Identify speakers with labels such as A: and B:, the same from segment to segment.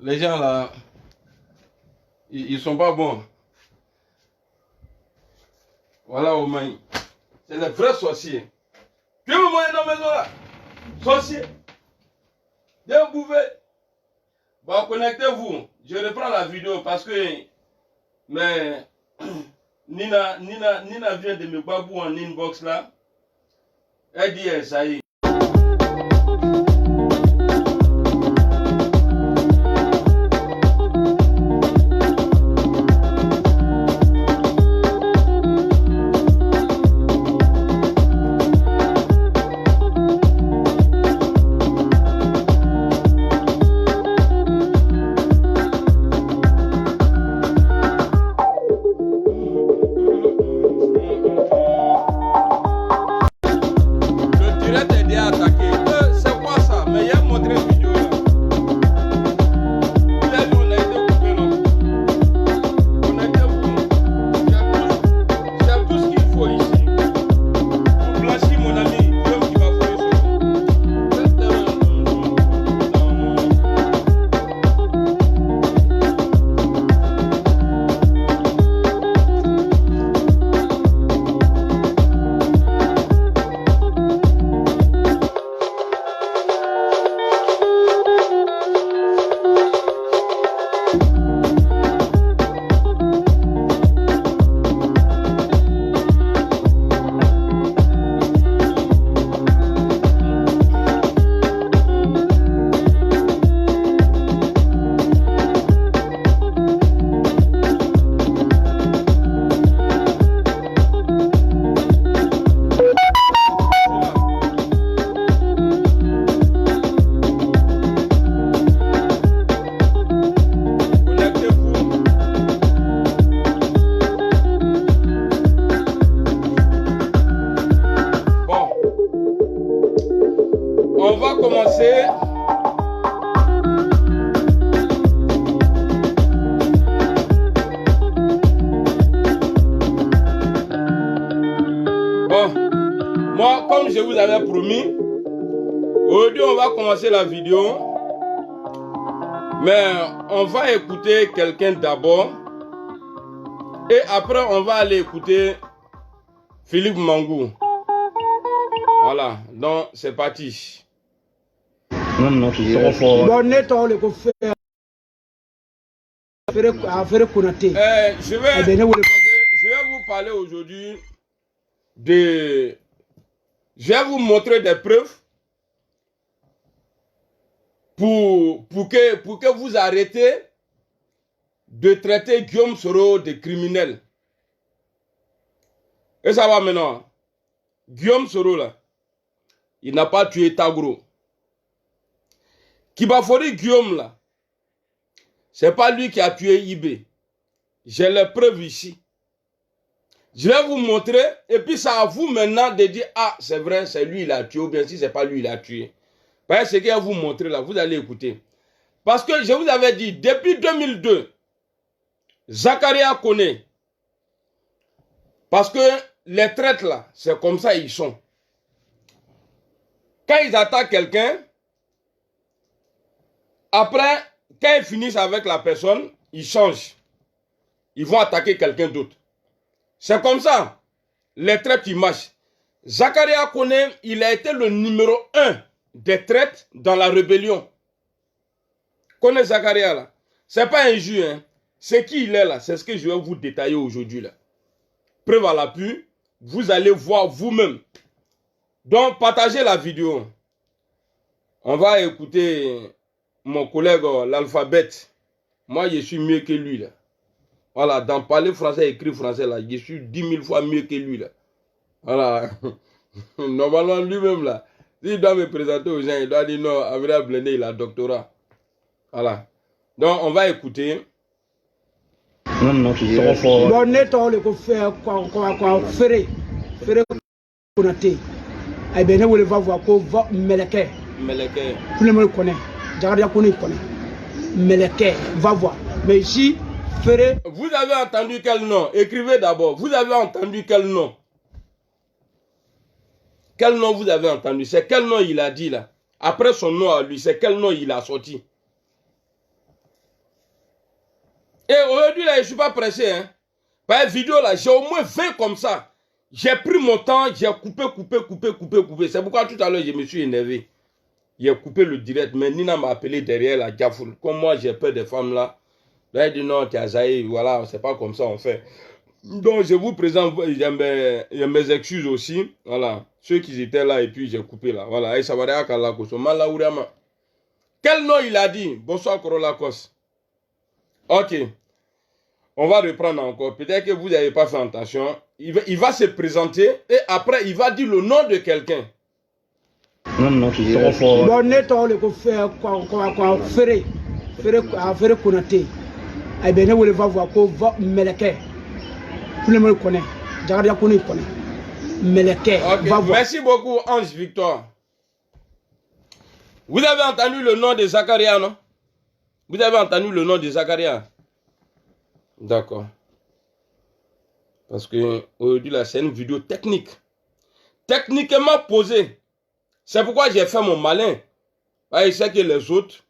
A: les gens là, ils sont pas bons. Voilà au moins. C'est les vrais sorciers. Tu veux moi dans la maison là? Sorcier. Viens bouffer. Bon, connectez-vous. Je reprends la vidéo parce que mais Nina vient de me babou en inbox là. Elle dit ça y est. On va commencer. Bon, moi, comme je vous avais promis, aujourd'hui on va commencer la vidéo. Mais on va écouter quelqu'un d'abord. Et après, on va aller écouter Philippe Mangou. Voilà, donc c'est parti.
B: Je
A: vais vous parler aujourd'hui de... Je vais vous montrer des preuves pour que vous arrêtez de traiter Guillaume Soro de criminel. Et ça va maintenant. Guillaume Soro là, il n'a pas tué Tagro. Kibafori Guillaume là, c'est pas lui qui a tué Ibé. J'ai les preuves ici. Je vais vous montrer et puis c'est à vous maintenant de dire ah c'est vrai c'est lui il a tué ou bien si c'est pas lui il a tué. Parce que ce que je vais vous montrer là, vous allez écouter. Parce que je vous avais dit depuis 2002, Zakaria connaît. Parce que les traites là, c'est comme ça ils sont. Quand ils attaquent quelqu'un, après, quand ils finissent avec la personne, ils changent. Ils vont attaquer quelqu'un d'autre. C'est comme ça. Les traites, ils marchent. Zakaria Kone, il a été le numéro 1 des traites dans la rébellion. Kone Zakaria, là. C'est pas un jeu, hein. C'est qui il est, là. C'est ce que je vais vous détailler aujourd'hui, là. Preuve à l'appui, vous allez voir vous-même. Donc, partagez la vidéo. On va écouter mon collègue, l'alphabet. Moi, je suis mieux que lui, là. Voilà, dans parler français, écrire français, là, je suis 10 000 fois mieux que lui, là. Voilà. Normalement, lui-même, là, s'il doit me présenter aux gens, il doit dire non, Amira Blende, il a doctorat. Voilà. Donc, on va écouter. Meleke.
B: Tout le monde le connaît. Jagaria connaît, il connaît. Meleke, va voir. Mais ici, Ferré.
A: Vous avez entendu quel nom? Écrivez d'abord. Vous avez entendu quel nom? Quel nom vous avez entendu? C'est quel nom il a dit là? Après son nom à lui, c'est quel nom il a sorti? Et aujourd'hui, là, je ne suis pas pressé. Hein. Par vidéo, là, j'ai au moins 20 comme ça. J'ai pris mon temps, j'ai coupé. C'est pourquoi tout à l'heure, je me suis énervé. J'ai coupé le direct, mais Nina m'a appelé derrière la Gafoul. Comme moi, j'ai peur des femmes là. Là, elle dit non, tu as zaï, voilà, c'est pas comme ça on fait. Donc, je vous présente mes excuses aussi. Voilà, ceux qui étaient là et puis j'ai coupé là. Voilà, et ça va dire qu'à la cause. Quel nom il a dit? Bonsoir, Korolakos. Ok, on va reprendre encore. Peut-être que vous n'avez pas fait attention. Il va se présenter et après, il va dire le nom de quelqu'un.
B: Non, netto le ko fere Konaté. Eh bien, nous va voir ko Meleke. Tout le monde connaît. Jagadia Koné connaît. Meleke.
A: Merci beaucoup, Ange Victoire. Vous avez entendu le nom de Zakaria, non? Vous avez entendu le nom de Zakaria? D'accord. Parce que aujourd'hui, là, c'est une vidéo technique. Techniquement posée. C'est pourquoi j'ai fait mon malin. Je sais que les autres,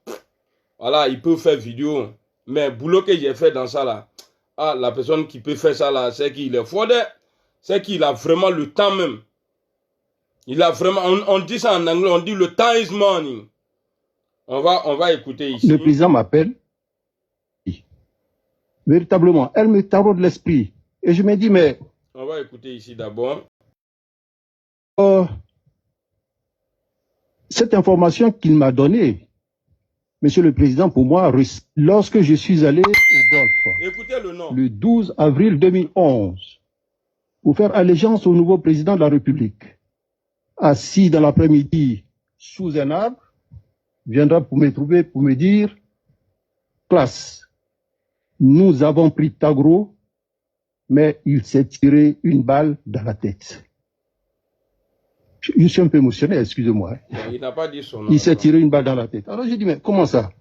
A: voilà, ils peuvent faire vidéo. Mais le boulot que j'ai fait dans ça, là, la personne qui peut faire ça, là, c'est qu'il est fort. C'est qu'il a vraiment le temps même. Il a vraiment, on dit ça en anglais, on dit le time is money. On va écouter ici.
C: Le président m'appelle. Véritablement, elle me taraude l'esprit. Et je me dis, mais...
A: On va écouter ici d'abord.
C: Cette information qu'il m'a donnée, Monsieur le Président, pour moi, lorsque je suis allé au Golfe,
A: écoutez le nom.
C: Le 12 avril 2011, pour faire allégeance au nouveau président de la République, assis dans l'après-midi sous un arbre, viendra pour me trouver, pour me dire, classe, nous avons pris Tagro, mais il s'est tiré une balle dans la tête. Je suis un peu émotionné, excusez-moi.
A: Il n'a pas dit son nom.
C: Il s'est tiré une balle dans la tête. Alors j'ai dit, mais comment ça?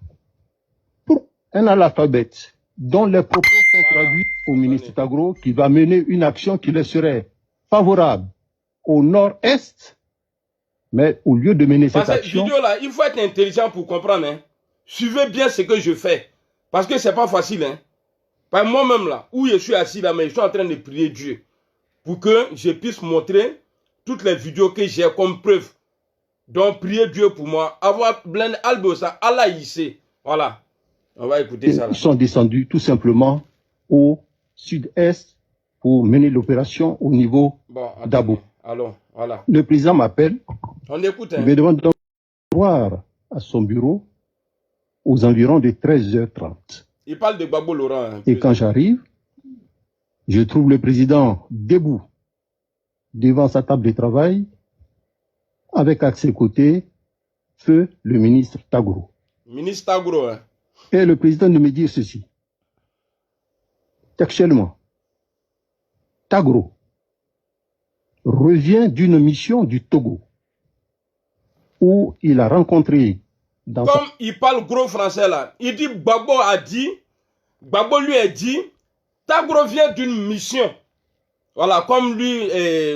C: Pour un analphabète dont les propos sont traduits au ministre Tagro, qui va mener une action qui leur serait favorable au nord-est, mais au lieu de mener cette action...
A: vidéo là, il faut être intelligent pour comprendre. Hein. Suivez bien ce que je fais. Parce que c'est pas facile. Hein. Par moi-même là, où je suis assis là, mais je suis en train de prier Dieu. Pour que je puisse montrer toutes les vidéos que j'ai comme preuve. Donc, priez Dieu pour moi. Avoir blende albosa, Allah y sait. Voilà. On va écouter ça. Là.
C: Ils sont descendus tout simplement au sud-est pour mener l'opération au niveau d'Abo.
A: Allons, voilà.
C: Le président m'appelle.
A: On écoute. Hein.
C: Il me demande donc de voir à son bureau aux environs de 13h30.
A: Il parle de Babo Laurent. Hein,
C: et quand j'arrive, je trouve le président debout devant sa table de travail, avec à ses côtés, feu le ministre Tagro.
A: Ministre Tagro, hein.
C: Et le président de me dire ceci. Textuellement, Tagro revient d'une mission du Togo, où il a rencontré...
A: Comme il parle gros français là, il dit Gbagbo lui a dit, Tagro vient d'une mission. Voilà, comme lui,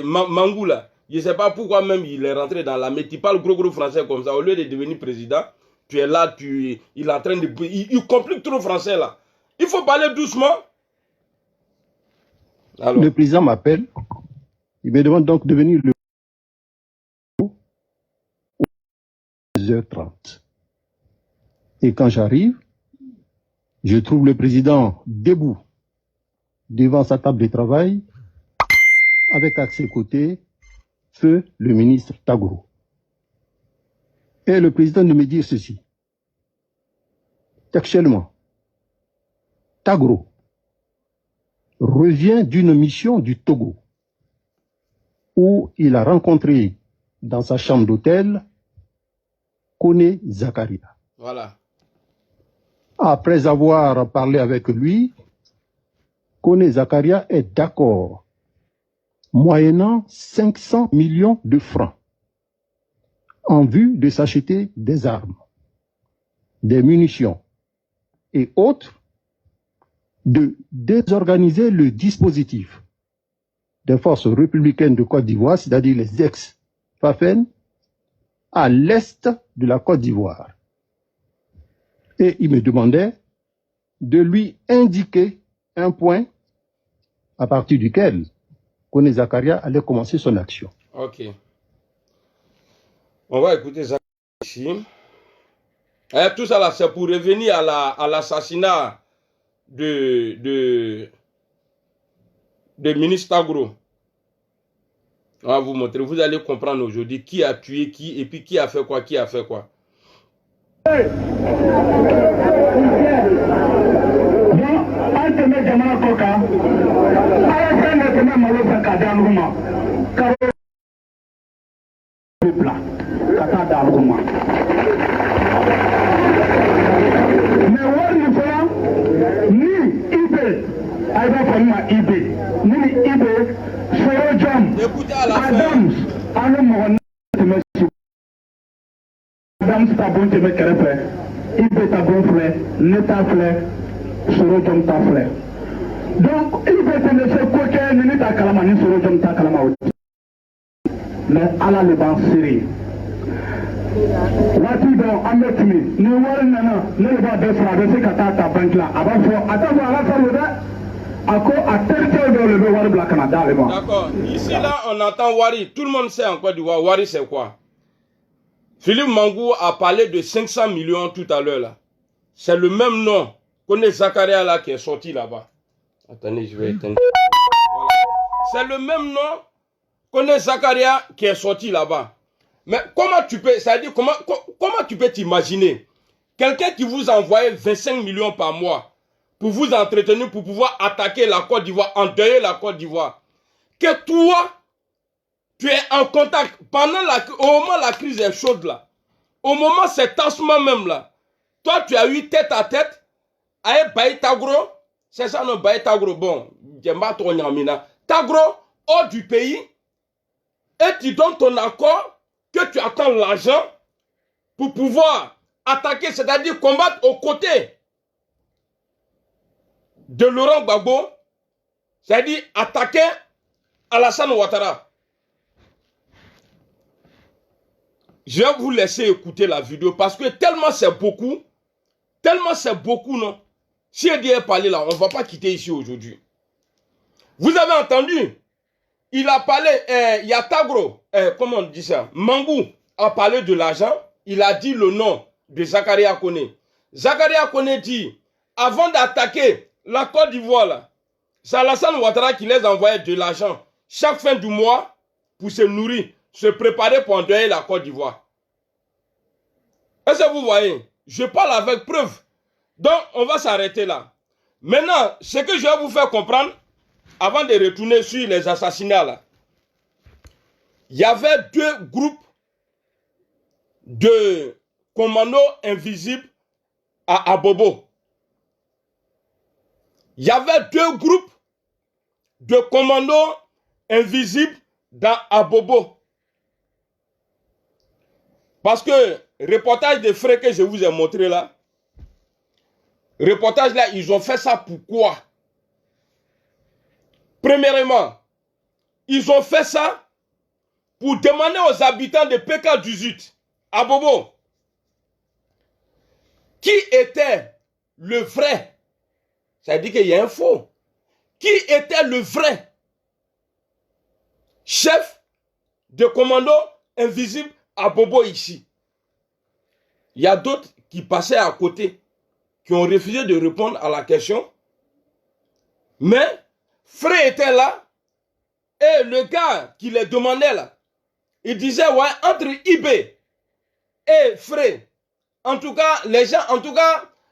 A: Mangou là, je ne sais pas pourquoi même il est rentré dans la... Mais tu parles gros français comme ça, au lieu de devenir président, tu es là, il est en train de... Il complique trop le français là. Il faut parler doucement.
C: Alors. Le président m'appelle, il me demande donc de venir le... 13h30. Et quand j'arrive, je trouve le président debout devant sa table de travail, avec à ses côtés, feu le ministre Tagro. Et le président de me dire ceci. Textuellement, Tagro revient d'une mission du Togo, où il a rencontré dans sa chambre d'hôtel Koné Zakaria.
A: Voilà.
C: Après avoir parlé avec lui, Koné Zakaria est d'accord, moyennant 500 millions de francs, en vue de s'acheter des armes, des munitions et autres, de désorganiser le dispositif des forces républicaines de Côte d'Ivoire, c'est-à-dire les ex-FAFEN, à l'est de la Côte d'Ivoire. Et il me demandait de lui indiquer un point à partir duquel Kone Zakaria allait commencer son action.
A: Ok. On va écouter ça ici. Tout ça là, c'est pour revenir à l'assassinat de ministre Tagro. On va vous montrer. Vous allez comprendre aujourd'hui qui a tué qui et puis qui a fait quoi, qui a fait quoi. Écoutez à la fin.
D: Donc, il peut te laisser coquer, minute à Kalamani, sur le jom ta Kalama. Mais Allah le ban siri. Wati don ametimi, ni wari nana, ne le ba desra, de se kata ta banque là. Avant fo, attends, Allah ça le da. Ako a territoire de le wari bla Canada le bon.
A: D'accord. Ici là, on entend Wari. Tout le monde sait en Côte d'Ivoire. Wari c'est quoi? Philippe Mangou a parlé de 500 millions tout à l'heure là. C'est le même nom qu'on est Zakaria là qui est sorti là-bas. Attendez, je vais éteindre. Voilà. C'est le même nom qu'on est Zakaria qui est sorti là-bas. Mais comment tu peux, c'est-à-dire comment tu peux t'imaginer quelqu'un qui vous envoie 25 millions par mois pour vous entretenir, pour pouvoir attaquer la Côte d'Ivoire, endeuiller la Côte d'Ivoire, que toi, tu es en contact pendant au moment où la crise est chaude là, au moment où c'est tassement même là, toi tu as eu tête à tête avec Baï Tagro, c'est ça non Baï Tagro, bon, j'aime pas trop Nyamina, Tagro hors du pays, et tu donnes ton accord que tu attends l'argent pour pouvoir attaquer, c'est-à-dire combattre aux côtés de Laurent Gbagbo, c'est-à-dire attaquer Alassane Ouattara. Je vais vous laisser écouter la vidéo parce que tellement c'est beaucoup, non. Si Eddie est parlé là, on ne va pas quitter ici aujourd'hui. Vous avez entendu? Il a parlé, il y a Tagro, comment on dit ça? Mangou a parlé de l'argent, il a dit le nom de Zakaria Kone. Zakaria Kone dit, avant d'attaquer la Côte d'Ivoire là, c'est Alassane Ouattara qui les envoyait de l'argent chaque fin du mois pour se nourrir, se préparer pour endeuiller la Côte d'Ivoire. Est-ce que vous voyez? Je parle avec preuve. Donc, on va s'arrêter là. Maintenant, ce que je vais vous faire comprendre, avant de retourner sur les assassinats là, il y avait deux groupes de commandos invisibles à Abobo. Il y avait deux groupes de commandos invisibles dans Abobo. Parce que, reportage de frais que je vous ai montré là, reportage là, ils ont fait ça pourquoi? Premièrement, ils ont fait ça pour demander aux habitants de PK18, à Bobo, qui était le vrai, ça veut dire qu'il y a un faux, qui était le vrai chef de commando invisible à Bobo ici. Il y a d'autres qui passaient à côté, qui ont refusé de répondre à la question, mais Fré était là, et le gars qui les demandait là, il disait, ouais, entre Ibé et Fré, en tout cas, les gens,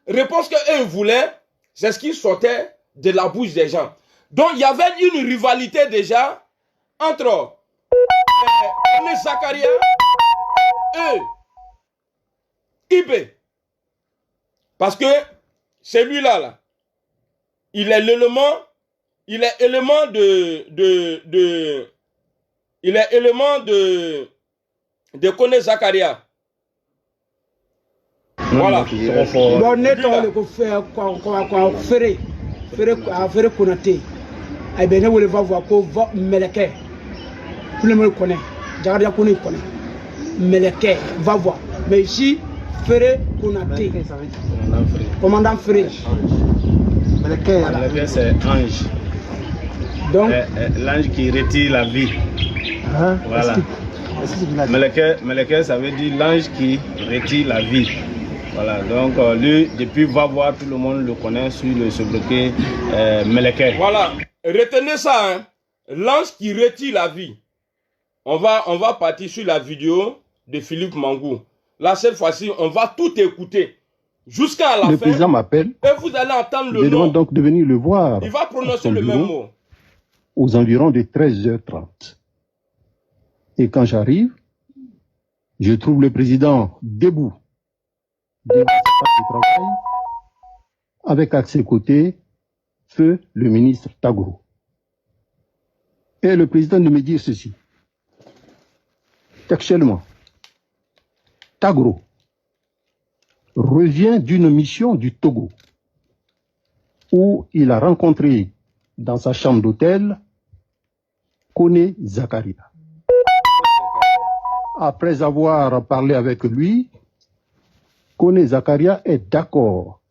A: réponse qu'eux voulaient, c'est ce qui sortait de la bouche des gens. Donc, il y avait une rivalité déjà entre Zakaria et Ibé. Parce que celui-là, là, il est l'élément de Kone Zakaria. Voilà.
B: Bon, net on le faire quoi faire Konaté. Eh bien, on va voir qu'on va Meleke. Tout le monde connaît. Zakaria connaît. Meleke, va voir. Mais ici, Ferré Konaté. Commandant Ferré.
E: Meleke, c'est ange.
B: Donc,
E: L'ange qui retire la vie.
B: hein,
E: Voilà. Meleke, ça veut dire l'ange qui retire la vie. Voilà, donc lui, depuis va voir, tout le monde le connaît sur le sobriquet Meleke.
A: Voilà, retenez ça, hein. L'ange qui retire la vie. On va partir sur la vidéo de Philippe Mangou. Là, cette fois-ci, on va tout écouter jusqu'à la fin.
C: Le président m'appelle.
A: Et vous allez entendre
C: Je
A: le nom.
C: demande donc de venir le voir.
A: Il va prononcer le même mot.
C: Aux environs de 13h30. Et quand j'arrive, je trouve le président debout devant sa table de travail, avec à ses côtés feu le ministre Tagro. Et le président de me dire ceci. Textuellement, Tagro revient d'une mission du Togo où il a rencontré dans sa chambre d'hôtel Kone Zakaria. Après avoir parlé avec lui, Kone Zakaria est d'accord,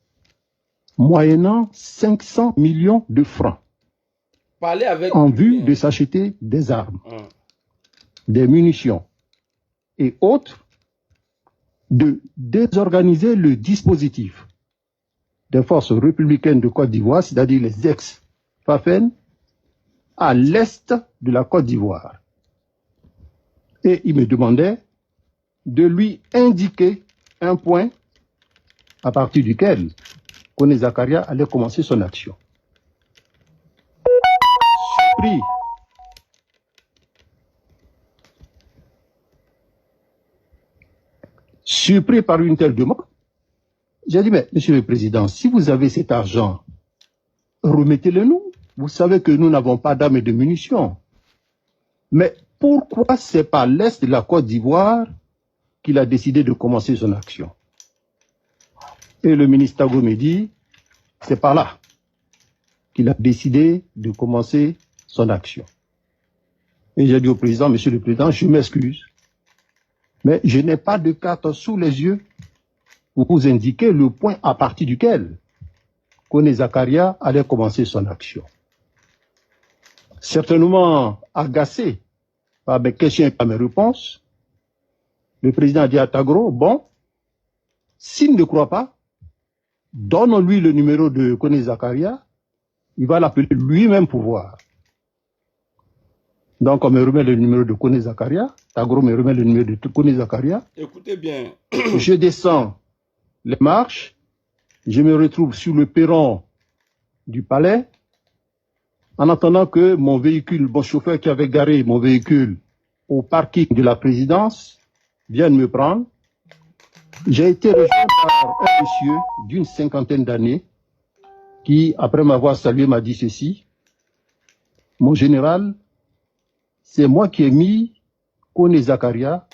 C: moyennant 500 millions de francs,
A: Parlez avec
C: en vue de s'acheter des armes, des munitions et autres, de désorganiser le dispositif des forces républicaines de Côte d'Ivoire, c'est-à-dire les ex-FAFEN, à l'est de la Côte d'Ivoire. Et il me demandait de lui indiquer un point à partir duquel Kone Zakaria allait commencer son action. Surpris par une telle demande, j'ai dit, mais Monsieur le Président, si vous avez cet argent, remettez-le nous. Vous savez que nous n'avons pas d'armes et de munitions. Mais pourquoi c'est par l'est de la Côte d'Ivoire qu'il a décidé de commencer son action? Et le ministre Tagro me dit, c'est par là qu'il a décidé de commencer son action. Et j'ai dit au président, Monsieur le Président, je m'excuse, mais je n'ai pas de carte sous les yeux pour vous indiquer le point à partir duquel Kone Zakaria allait commencer son action. Certainement agacé par mes questions et par mes réponses, le président a dit à Tagro, bon, s'il ne croit pas, donne-lui le numéro de Kone Zakaria, il va l'appeler lui-même pour voir. Donc on me remet le numéro de Kone Zakaria, Tagro me remet le numéro de Kone Zakaria.
A: Écoutez bien.
C: Je descends les marches, je me retrouve sur le perron du palais, en attendant que mon véhicule, mon chauffeur qui avait garé mon véhicule au parking de la présidence, vienne me prendre. J'ai été rejoint par un monsieur d'une 50aine d'années qui, après m'avoir salué, m'a dit ceci. Mon général, c'est moi qui ai mis Kone Zakaria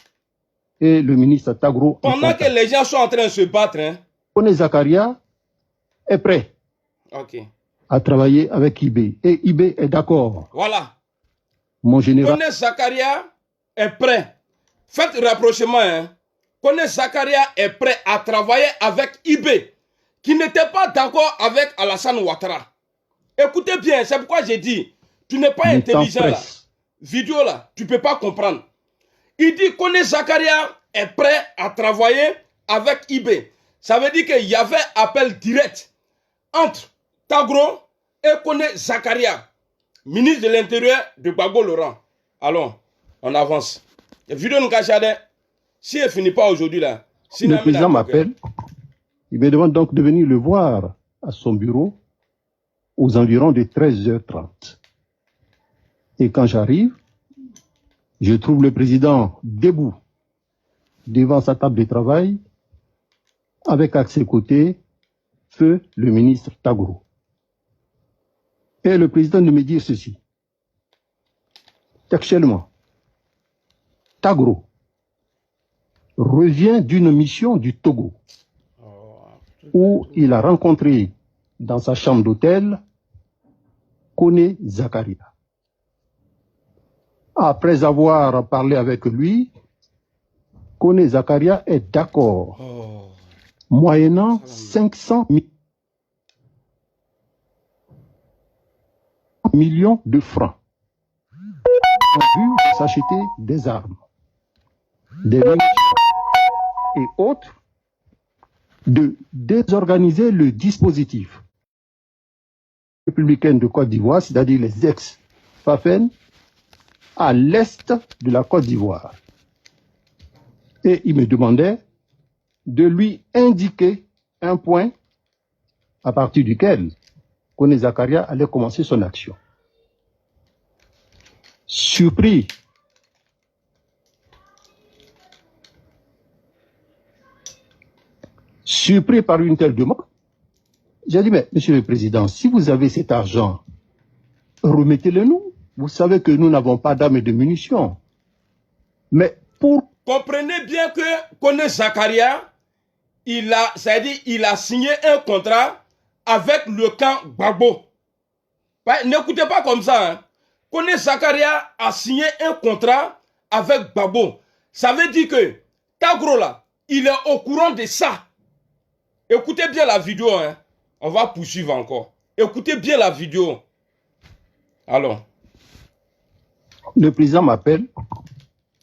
C: et le ministre Tagro.
A: Pendant que les gens sont en train de se battre, hein.
C: Kone Zakaria est prêt à travailler avec IB. Et IB est d'accord.
A: Voilà.
C: Mon général.
A: Kone Zakaria est prêt. Faites rapprochement, hein. Kone Zakaria est prêt à travailler avec IB, qui n'était pas d'accord avec Alassane Ouattara. Écoutez bien, c'est pourquoi j'ai dit, tu n'es pas intelligent là. Vidéo là, tu ne peux pas comprendre. Il dit Kone Zakaria est prêt à travailler avec IB. Ça veut dire qu'il y avait appel direct entre Tagro et Kone Zakaria, ministre de l'Intérieur de Gbagbo Laurent. Allons, on avance. La vidéo nous cache. Si elle ne finit pas aujourd'hui là. Si
C: le président m'appelle. Il me demande donc de venir le voir à son bureau aux environs de 13h30. Et quand j'arrive, je trouve le président debout devant sa table de travail avec à ses côtés feu le ministre Tagro. Et le président de me dire ceci. Textuellement, Tagro revient d'une mission du Togo où il a rencontré dans sa chambre d'hôtel Kone Zakaria. Après avoir parlé avec lui, Kone Zakaria est d'accord, moyennant 500 000 millions de francs en vue de s'acheter des armes, des munitions et autres, de désorganiser le dispositif républicain de Côte d'Ivoire, c'est-à-dire les ex-FAFEN, à l'est de la Côte d'Ivoire. Et il me demandait de lui indiquer un point à partir duquel Koné Zakaria allait commencer son action. Surpris par une telle demande, j'ai dit, mais Monsieur le Président, si vous avez cet argent, remettez-le nous. Vous savez que nous n'avons pas d'armes et de munitions. Mais pour...
A: Comprenez bien que Koné Zakaria, il a signé un contrat avec le camp Gbagbo. N'écoutez pas comme ça. Hein. Koné Zakaria a signé un contrat avec Gbagbo. Ça veut dire que Tagro là, il est au courant de ça. Écoutez bien la vidéo. Hein. On va poursuivre encore. Écoutez bien la vidéo. Alors.
C: Le président m'appelle.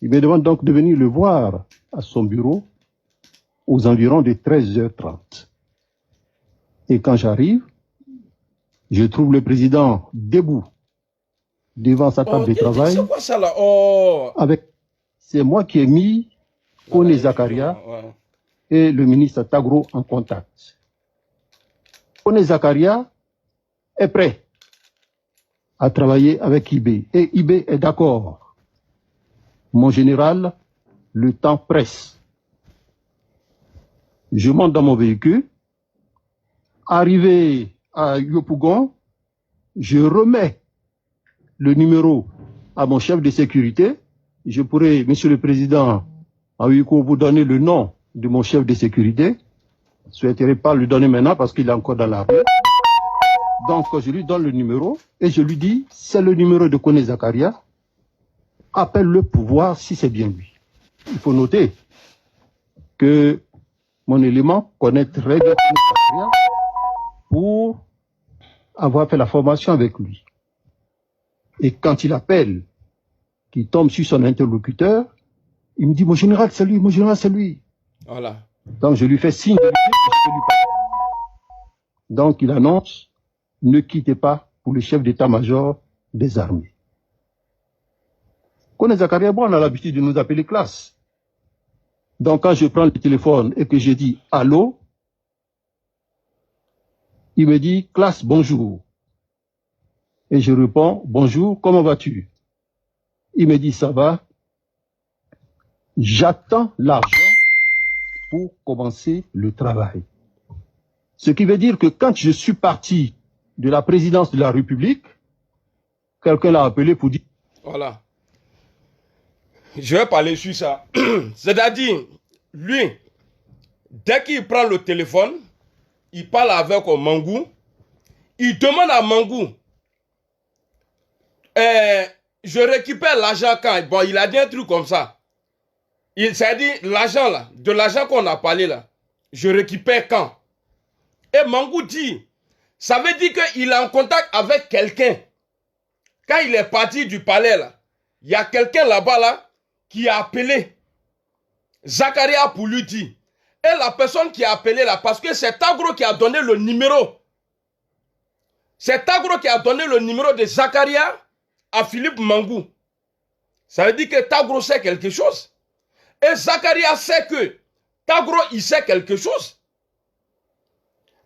C: Il me demande donc de venir le voir à son bureau aux environs de 13h30. Et quand j'arrive, je trouve le président debout devant sa table de travail.
A: C'est quoi ça là? Oh.
C: C'est moi qui ai mis Koné Zakaria et le ministre Tagro en contact. Koné Zakaria est prêt à travailler avec IB. Et IB est d'accord. Mon général, le temps presse. Je monte dans mon véhicule. Arrivé à Yopougon, je remets le numéro à mon chef de sécurité. Je pourrais, Monsieur le Président, en Yopougon, vous donner le nom de mon chef de sécurité. Je ne souhaiterais pas le donner maintenant parce qu'il est encore dans la rue. Donc, je lui donne le numéro et je lui dis, c'est le numéro de Koné Zakaria. Appelle-le pour voir si c'est bien lui. Il faut noter que mon élément connaît très bien Koné Zakaria pour avoir fait la formation avec lui. Et quand il appelle, qu'il tombe sur son interlocuteur, il me dit, mon général, c'est lui, mon général, c'est lui.
A: Voilà.
C: Donc, je lui fais signe de lui dire que je lui parle. Donc, il annonce, ne quittez pas pour le chef d'état-major des armées. Koné Zakaria, bon, on a l'habitude de nous appeler classe. Donc, quand je prends le téléphone et que je dis « Allô », il me dit « Classe, bonjour ». Et je réponds « Bonjour, comment vas-tu » Il me dit « Ça va ». J'attends l'argent pour commencer le travail. Ce qui veut dire que quand je suis parti de la présidence de la République, quelqu'un l'a appelé pour dire...
A: Voilà. Je vais parler sur ça. C'est-à-dire, lui, dès qu'il prend le téléphone, il parle avec Mangou, il demande à Mangou, je récupère l'argent quand? Bon, il a dit un truc comme ça. C'est-à-dire, l'argent là, de l'argent qu'on a parlé là, je récupère quand? Et Mangou dit, ça veut dire qu'il est en contact avec quelqu'un. Quand il est parti du palais là, il y a quelqu'un là-bas là, qui a appelé Zakaria pour lui dire. Et la personne qui a appelé là, parce que c'est Tagro qui a donné le numéro. C'est Tagro qui a donné le numéro de Zakaria à Philippe Mangou. Ça veut dire que Tagro sait quelque chose. Et Zakaria sait que Tagro, il sait quelque chose.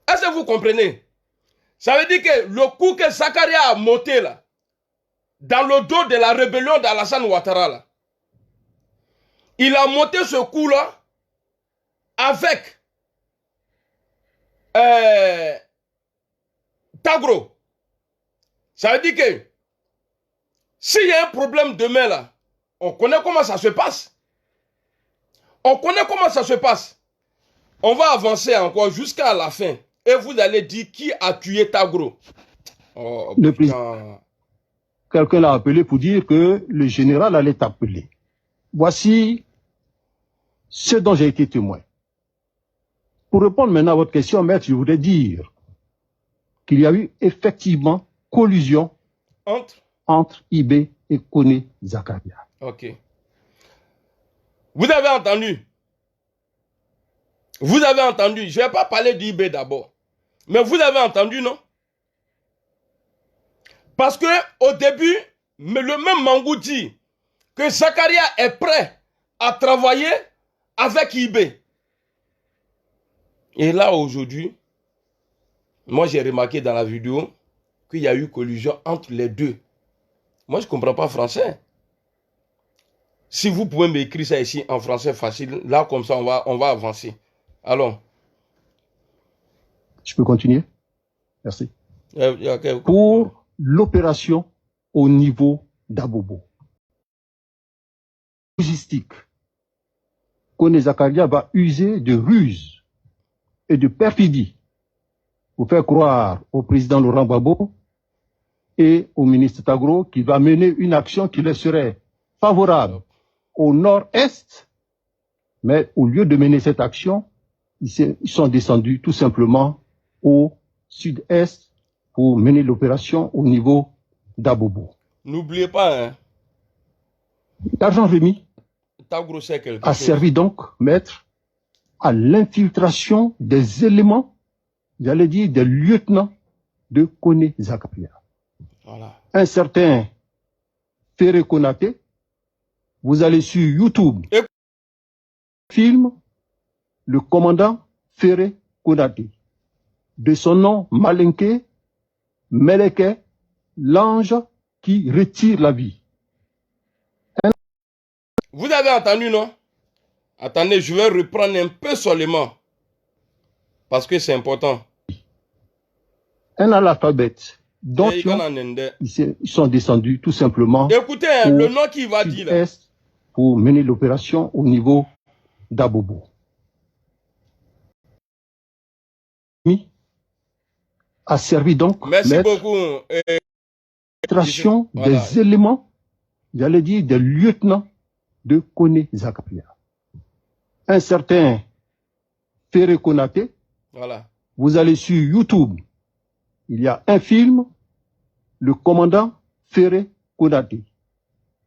A: Est-ce que vous comprenez? Ça veut dire que le coup que Zakaria a monté là, dans le dos de la rébellion d'Alassane Ouattara là, il a monté ce coup-là avec Tagro. Ça veut dire que s'il y a un problème demain là, on connaît comment ça se passe. On connaît comment ça se passe. On va avancer encore jusqu'à la fin. Et vous allez dire qui a tué Tagro. Oh,
C: le président. Quelqu'un l'a appelé pour dire que le général allait t'appeler. Voici ce dont j'ai été témoin. Pour répondre maintenant à votre question, maître, je voudrais dire qu'il y a eu effectivement collusion entre IB et Kone Zakaria.
A: Ok. Vous avez entendu? Vous avez entendu? Je ne vais pas parler d'IB d'abord. Mais vous avez entendu, non? Parce que au début, le même Mangou dit que Zakaria est prêt à travailler avec IB. Et là, aujourd'hui, moi j'ai remarqué dans la vidéo qu'il y a eu collusion entre les deux. Moi, je ne comprends pas français. Si vous pouvez m'écrire ça ici en français facile, là, comme ça, on va avancer. Allons.
C: Je peux continuer? Merci.
A: Okay.
C: Pour l'opération au niveau d'Abobo. Logistique. Kone Zakaria va user de ruse et de perfidie pour faire croire au président Laurent Gbagbo et au ministre Tagro qu'il va mener une action qui leur serait favorable au nord-est, mais au lieu de mener cette action, ils sont descendus tout simplement au sud-est pour mener l'opération au niveau d'Abobo.
A: N'oubliez pas, hein.
C: L'argent remis
A: a
C: servi donc, maître, à l'infiltration des éléments, j'allais dire des lieutenants de Kone Zakaria.
A: Voilà.
C: Un certain Ferré Konaté, vous allez sur YouTube, film le commandant Ferré Konaté, de son nom Malinké, Meleke, l'ange qui retire la vie.
A: Vous avez entendu, non? Attendez, je vais reprendre un peu seulement. Parce que c'est important.
C: Un analphabète dont ils sont descendus tout simplement.
A: Écoutez, hein, le nom qu'il va dire là.
C: Pour mener l'opération au niveau d'Abobo. A servi donc l'administration des éléments, j'allais dire des lieutenants de Kone Zakaria. Un certain Ferré Konaté, vous allez sur YouTube, il y a un film, le commandant Ferré Konaté,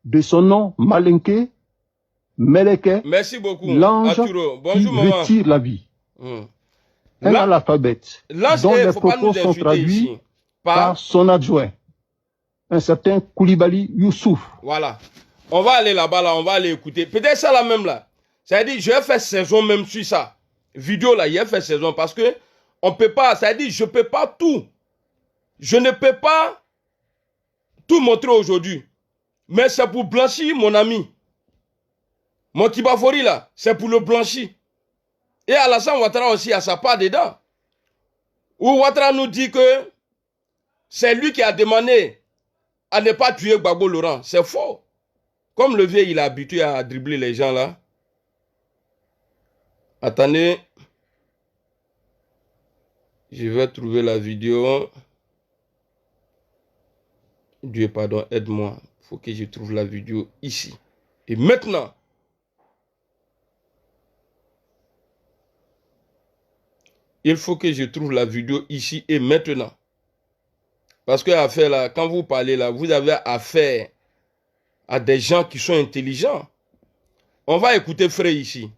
C: de son nom Malinké, Meleke, l'ange qui retire la vie. Un analphabète dont les propos sont traduits par son adjoint, un certain Koulibaly Youssouf.
A: Voilà. On va aller là-bas, là, on va aller écouter. Peut-être ça là même là. Ça veut dire, je vais faire saison même sur ça. Vidéo là, il a fait saison parce que on peut pas, ça veut dire, je peux pas tout. Je ne peux pas tout montrer aujourd'hui. Mais c'est pour blanchir mon ami. Mon Kibafori là, c'est pour le blanchir. Et Alassane Ouattara aussi a sa part dedans. Où Ouattara nous dit que c'est lui qui a demandé à ne pas tuer Gbagbo Laurent. C'est faux. Comme le vieux, il est habitué à dribbler les gens là. Attendez. Je vais trouver la vidéo. Dieu pardon, aide-moi. Il faut que je trouve la vidéo ici. Et maintenant. Il faut que je trouve la vidéo ici et maintenant. Parce que affaire là, quand vous parlez là, vous avez affaire à des gens qui sont intelligents. On va écouter Frère ici.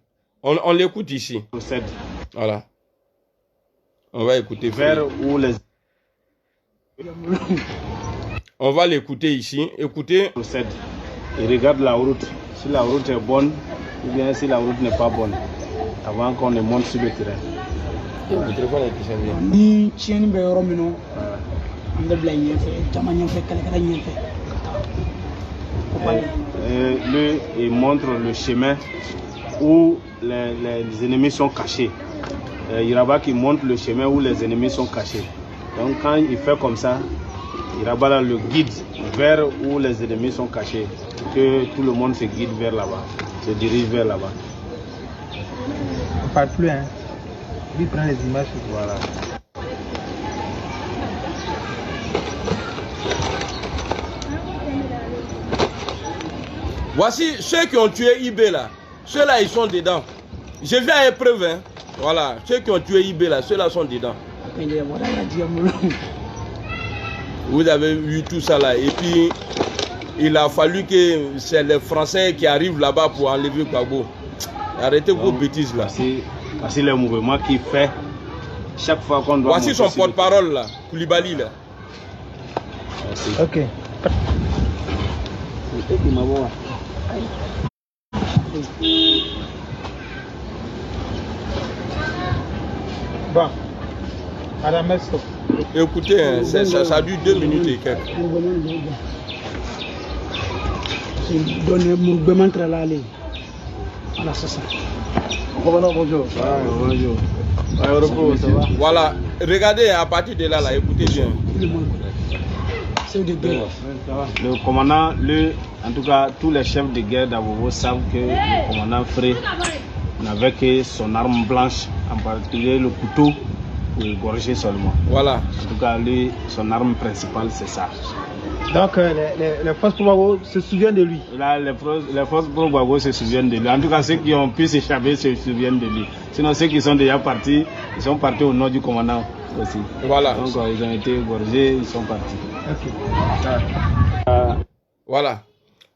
A: On l'écoute ici. Voilà. On va écouter Frère. On va l'écouter ici. Écoutez.
E: Et regarde la route. Si la route est bonne ou bien si la route n'est pas bonne. Avant qu'on ne monte sur le terrain.
A: Le téléphone est qui vient.
B: Ni tiens be yoro mino. On devrait y faire. Tamanya fait kala y fait.
E: Lui, il montre le chemin où les ennemis sont cachés. Iraba qui montre le chemin où les ennemis sont cachés. Donc quand il fait comme ça, Iraba là, le guide vers où les ennemis sont cachés. Que tout le monde se guide vers là-bas, se dirige vers là-bas.
F: On parle plus, hein. Lui prend les images.
E: Voilà.
A: Voici ceux qui ont tué IB là. Ceux-là, ils sont dedans. Je viens à épreuve. Hein. Voilà. Ceux qui ont tué IB là, ceux-là sont dedans. Vous avez vu tout ça là. Et puis, il a fallu que c'est les Français qui arrivent là-bas pour enlever Gbagbo. Arrêtez vos bêtises là.
E: Voici le mouvement qu'il fait chaque fois qu'on doit...
A: Voici son porte-parole là, Koulibaly là.
E: Merci.
F: Ok. Bon. Madame Mesto.
A: Écoutez, hein, ça dure 2 minutes et quelques.
B: C'est donné mouvement très là. Voilà, c'est ça.
C: Bonjour.
E: Bonjour.
A: Voilà, regardez à partir de là, écoutez bien.
B: C'est de guerre.
E: Le commandant, en tout cas, tous les chefs de guerre d'Abobo savent que le commandant Frey n'avait que son arme blanche, en particulier le couteau, pour égorger seulement.
A: Voilà.
E: En tout cas, lui, son arme principale, c'est ça.
F: Donc, les forces pro se souviennent de lui.
E: Là, les forces pro se souviennent de lui. En tout cas, ceux qui ont pu s'échapper se souviennent de lui. Sinon, ceux qui sont déjà partis, ils sont partis au nom du commandant aussi.
A: Voilà.
E: Donc, ils ont été égorgés, ils sont partis.
F: Ok.
A: Voilà.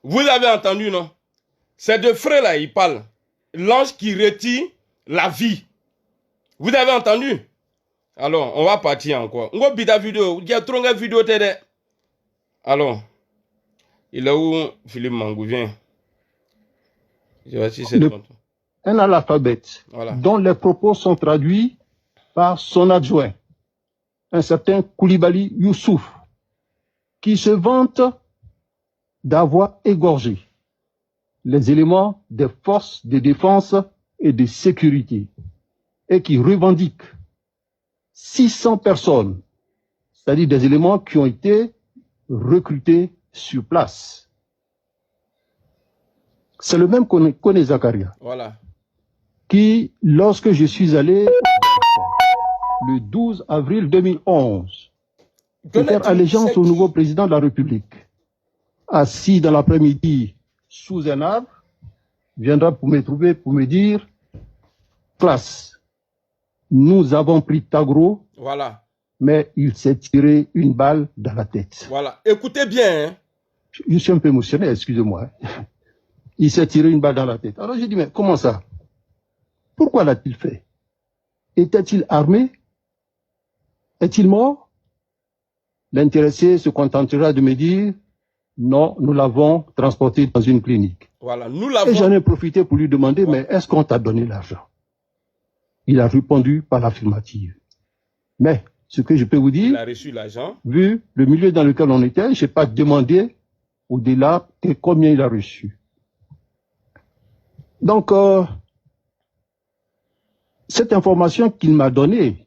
A: Vous avez entendu, non? Ces deux frères là, ils parlent. L'ange qui retire la vie. Vous avez entendu? Alors, on va partir encore. On va bida vidéo. Il y a trop de vidéos. Alors, il est où Philippe Mangou? Viens. Je vois si c'est tonton.
C: Un analphabète
A: Voilà.
C: dont les propos sont traduits par son adjoint, un certain Koulibaly Youssouf, qui se vante d'avoir égorgé les éléments des forces de défense et de sécurité et qui revendique 600 personnes, c'est-à-dire des éléments qui ont été recrutés sur place. C'est le même Koné Zakaria
A: Voilà.
C: qui, lorsque je suis allé le 12 avril 2011 pour faire allégeance au nouveau président de la République, assis dans l'après-midi sous un arbre, viendra pour me trouver pour me dire: classe, nous avons pris Tagro,
A: Voilà.
C: mais il s'est tiré une balle dans la tête.
A: Voilà. Écoutez bien. Hein.
C: Je suis un peu émotionné, excusez-moi. Il s'est tiré une balle dans la tête. Alors j'ai dit: mais comment ça? Pourquoi l'a-t-il fait? Était-il armé? Est-il mort? L'intéressé se contentera de me dire: non, nous l'avons transporté dans une clinique.
A: Voilà. Nous
C: Et
A: l'avons.
C: j'en ai profité pour lui demander: mais est-ce qu'on t'a donné l'argent? Il a répondu par l'affirmative. Mais ce que je peux vous
A: Il
C: dire,
A: a reçu l'argent.
C: vu le milieu dans lequel on était, je n'ai pas demandé au-delà de combien il a reçu. Donc, cette information qu'il m'a donnée,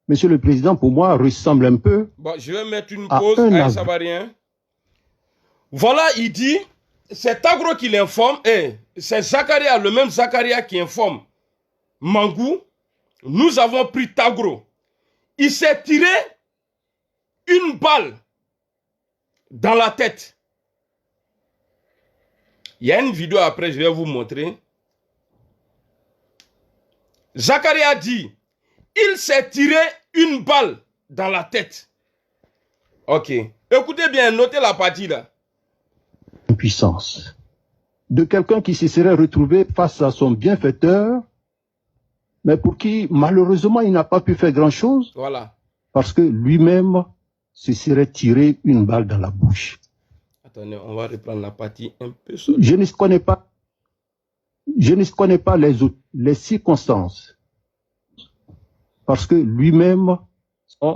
C: Monsieur le Président, pour moi, ressemble un peu
A: Bon, je vais mettre une
C: à
A: pause.
C: un
A: Allez,
C: aveu.
A: ça va rien. Voilà, il dit, c'est Tagro qui l'informe, et c'est Zakaria, le même Zakaria qui informe Mangou. Nous avons pris Tagro. Il s'est tiré une balle dans la tête. Il y a une vidéo après, je vais vous montrer. Zakaria dit, il s'est tiré une balle dans la tête. Ok. Écoutez bien, notez la partie là.
C: puissance de quelqu'un qui se serait retrouvé face à son bienfaiteur, mais pour qui, malheureusement, il n'a pas pu faire grand-chose,
A: Voilà.
C: parce que lui-même se serait tiré une balle dans la bouche.
A: Attendez, on va reprendre la partie un peu seule.
C: Je ne connais pas les circonstances, parce que lui-même,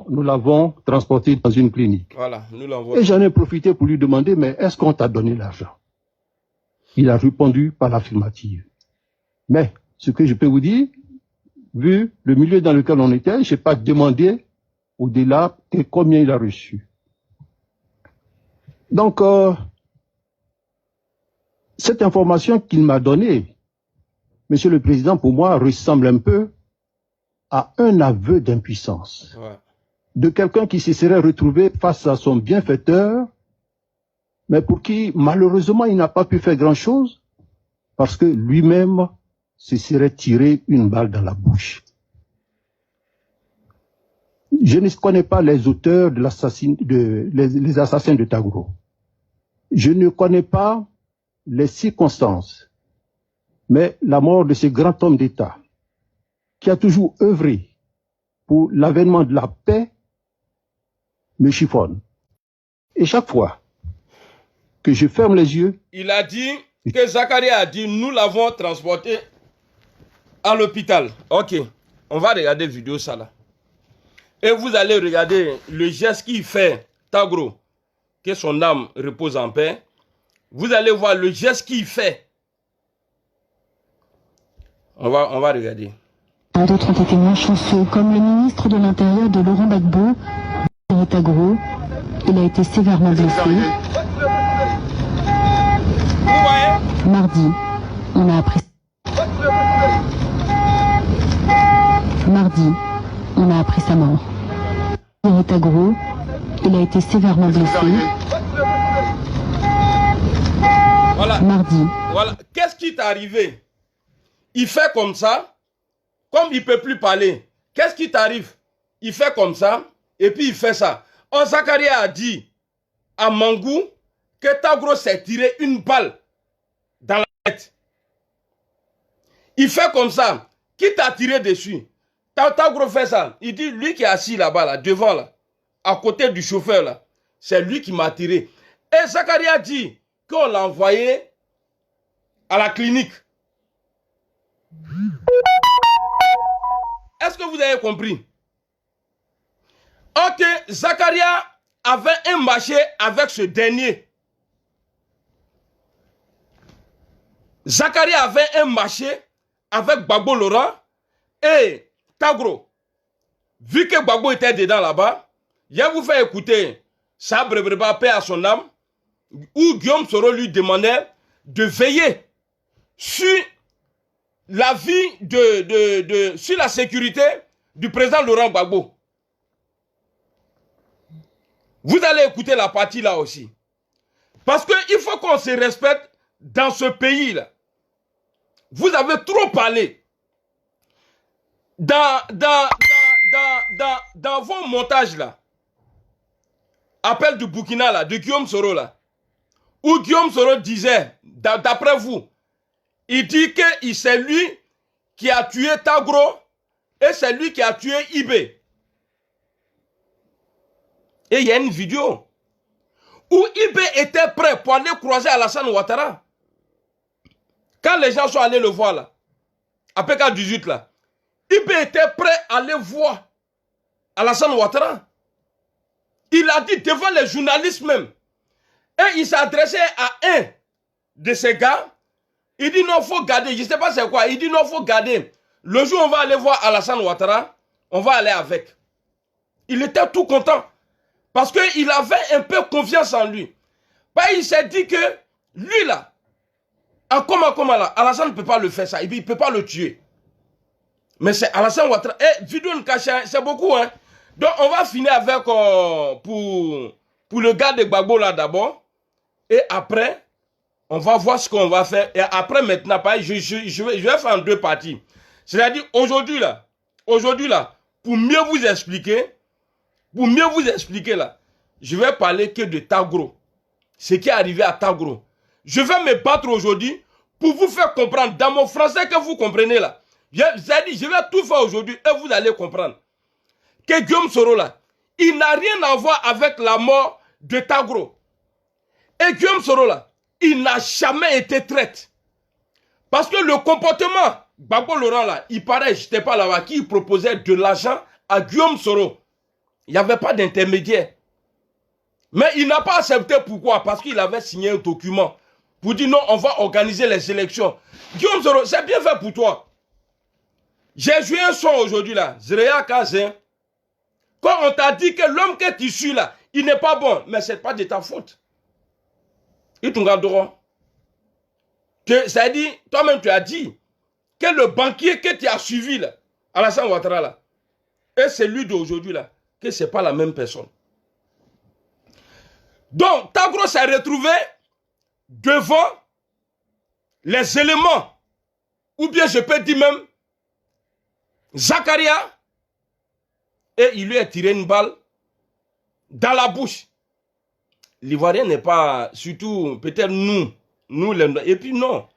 C: nous l'avons transporté dans une clinique.
A: Voilà, nous l'envoyons.
C: Et j'en ai profité pour lui demander: mais est-ce qu'on t'a donné l'argent? Il a répondu par l'affirmative. Mais ce que je peux vous dire, vu le milieu dans lequel on était, je n'ai pas demandé au-delà de combien il a reçu. Donc, cette information qu'il m'a donnée, Monsieur le Président, pour moi, ressemble un peu à un aveu d'impuissance.
A: Ouais.
C: De quelqu'un qui se serait retrouvé face à son bienfaiteur, mais pour qui, malheureusement, il n'a pas pu faire grand-chose, parce que lui-même se serait tiré une balle dans la bouche. Je ne connais pas les auteurs de les assassins de Tagro. Je ne connais pas les circonstances. Mais la mort de ce grand homme d'État, qui a toujours œuvré pour l'avènement de la paix, me chiffonne. Et chaque fois que je ferme les yeux...
A: Il a dit que Zakaria a dit, nous l'avons transporté à l'hôpital. Ok, on va regarder vidéo ça là. Et vous allez regarder le geste qu'il fait, Tagro, que son âme repose en paix. Vous allez voir le geste qu'il fait. On va regarder.
G: D'autres ont été moins chanceux, comme le ministre de l'Intérieur de Laurent Gbagbo, Tagro. Il a été sévèrement blessé.
A: Vous voyez?
G: Mardi, on a appris sa mort. Tagro, il a été sévèrement blessé.
A: Voilà.
G: Mardi.
A: Voilà. Qu'est-ce qui t'est arrivé? Il fait comme ça, comme il ne peut plus parler. Qu'est-ce qui t'arrive? Il fait comme ça, et puis il fait ça. Oh, Zakaria a dit à Mangou que Tagro s'est tiré une balle dans la tête. Il fait comme ça. Qui t'a tiré dessus? Tagro fait ça. Il dit, lui qui est assis là-bas, là, devant, là, à côté du chauffeur, là, c'est lui qui m'a tiré. Et Zakaria dit qu'on l'a envoyé à la clinique. Est-ce que vous avez compris? Ok, Zakaria avait un marché avec ce dernier. Zakaria avait un marché avec Gbagbo Laurent et Tagro. Vu que Gbagbo était dedans là-bas, je vais vous faire écouter Sabre Breba, paix à son âme, où Guillaume Soro lui demandait de veiller sur la vie sur la sécurité du président Laurent Gbagbo. Vous allez écouter la partie là aussi. Parce qu'il faut qu'on se respecte dans ce pays-là. Vous avez trop parlé. Dans vos montages là, appel du Burkina là, de Guillaume Soro là, où Guillaume Soro disait, d'après vous, il dit que c'est lui qui a tué Tagro et c'est lui qui a tué Ibé. Et il y a une vidéo où Ibé était prêt pour aller croiser Alassane Ouattara. Quand les gens sont allés le voir là, à PK18 là, Ibé était prêt à aller voir Alassane Ouattara. Il a dit devant les journalistes même. Et il s'est adressé à un de ces gars. Il dit non, il faut garder. Je ne sais pas c'est quoi. Il dit non, il faut garder. Le jour où on va aller voir Alassane Ouattara, on va aller avec. Il était tout content. Parce qu'il avait un peu confiance en lui. Il s'est dit que lui là, en comment là, Alassane ne peut pas le faire ça. Il ne peut pas le tuer. Mais c'est Alassane Ouattara. Et vidéo c'est beaucoup. Hein. Donc on va finir avec pour le gars de Gbagbo là d'abord. Et après, on va voir ce qu'on va faire. Et après maintenant, je vais faire en deux parties. C'est-à-dire aujourd'hui là, pour mieux vous expliquer là, je vais parler que de Tagro. Ce qui est arrivé à Tagro. Je vais me battre aujourd'hui pour vous faire comprendre dans mon français que vous comprenez là. Je vais tout faire aujourd'hui et vous allez comprendre. Que Guillaume Soro là, il n'a rien à voir avec la mort de Tagro. Et Guillaume Soro là, il n'a jamais été traite. Parce que le comportement, Gbagbo Laurent là, il paraît, je n'étais pas là-bas, qui proposait de l'argent à Guillaume Soro. Il n'y avait pas d'intermédiaire. Mais il n'a pas accepté. Pourquoi? Parce qu'il avait signé un document pour dire non, on va organiser les élections. Guillaume Soro, c'est bien fait pour toi. J'ai joué un son aujourd'hui là, Zréa Kazin. Quand on t'a dit que l'homme que tu suis là, il n'est pas bon, mais ce n'est pas de ta faute. Et tu regarderas. C'est-à-dire, toi-même tu as dit que le banquier que tu as suivi là, Alassane Ouattara là, et celui d'aujourd'hui là, que ce n'est pas la même personne. Donc, Tagro s'est retrouvé devant les éléments, ou bien je peux dire même, Zakaria, et il lui a tiré une balle dans la bouche. L'Ivoirien n'est pas, surtout peut-être nous les... Et puis non.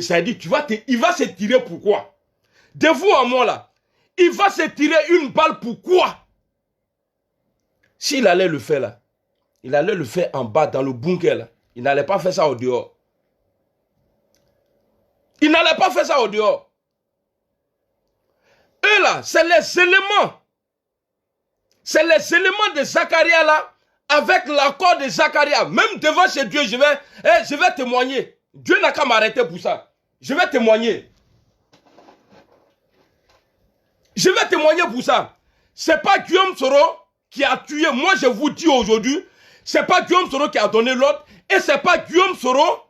A: Ça dit, il va se tirer pourquoi? De vous à moi là, il va se tirer une balle pourquoi? S'il allait le faire là, il allait le faire en bas dans le bunker là. Il n'allait pas faire ça au dehors. Il n'allait pas faire ça au dehors. Eux là, c'est les éléments. C'est les éléments de Zakaria là, avec l'accord de Zakaria. Même devant chez Dieu, je vais témoigner. Dieu n'a qu'à m'arrêter pour ça. Je vais témoigner. Je vais témoigner pour ça. C'est pas Guillaume Soro qui a tué. Moi, je vous dis aujourd'hui, c'est pas Guillaume Soro qui a donné l'ordre. Et c'est pas Guillaume Soro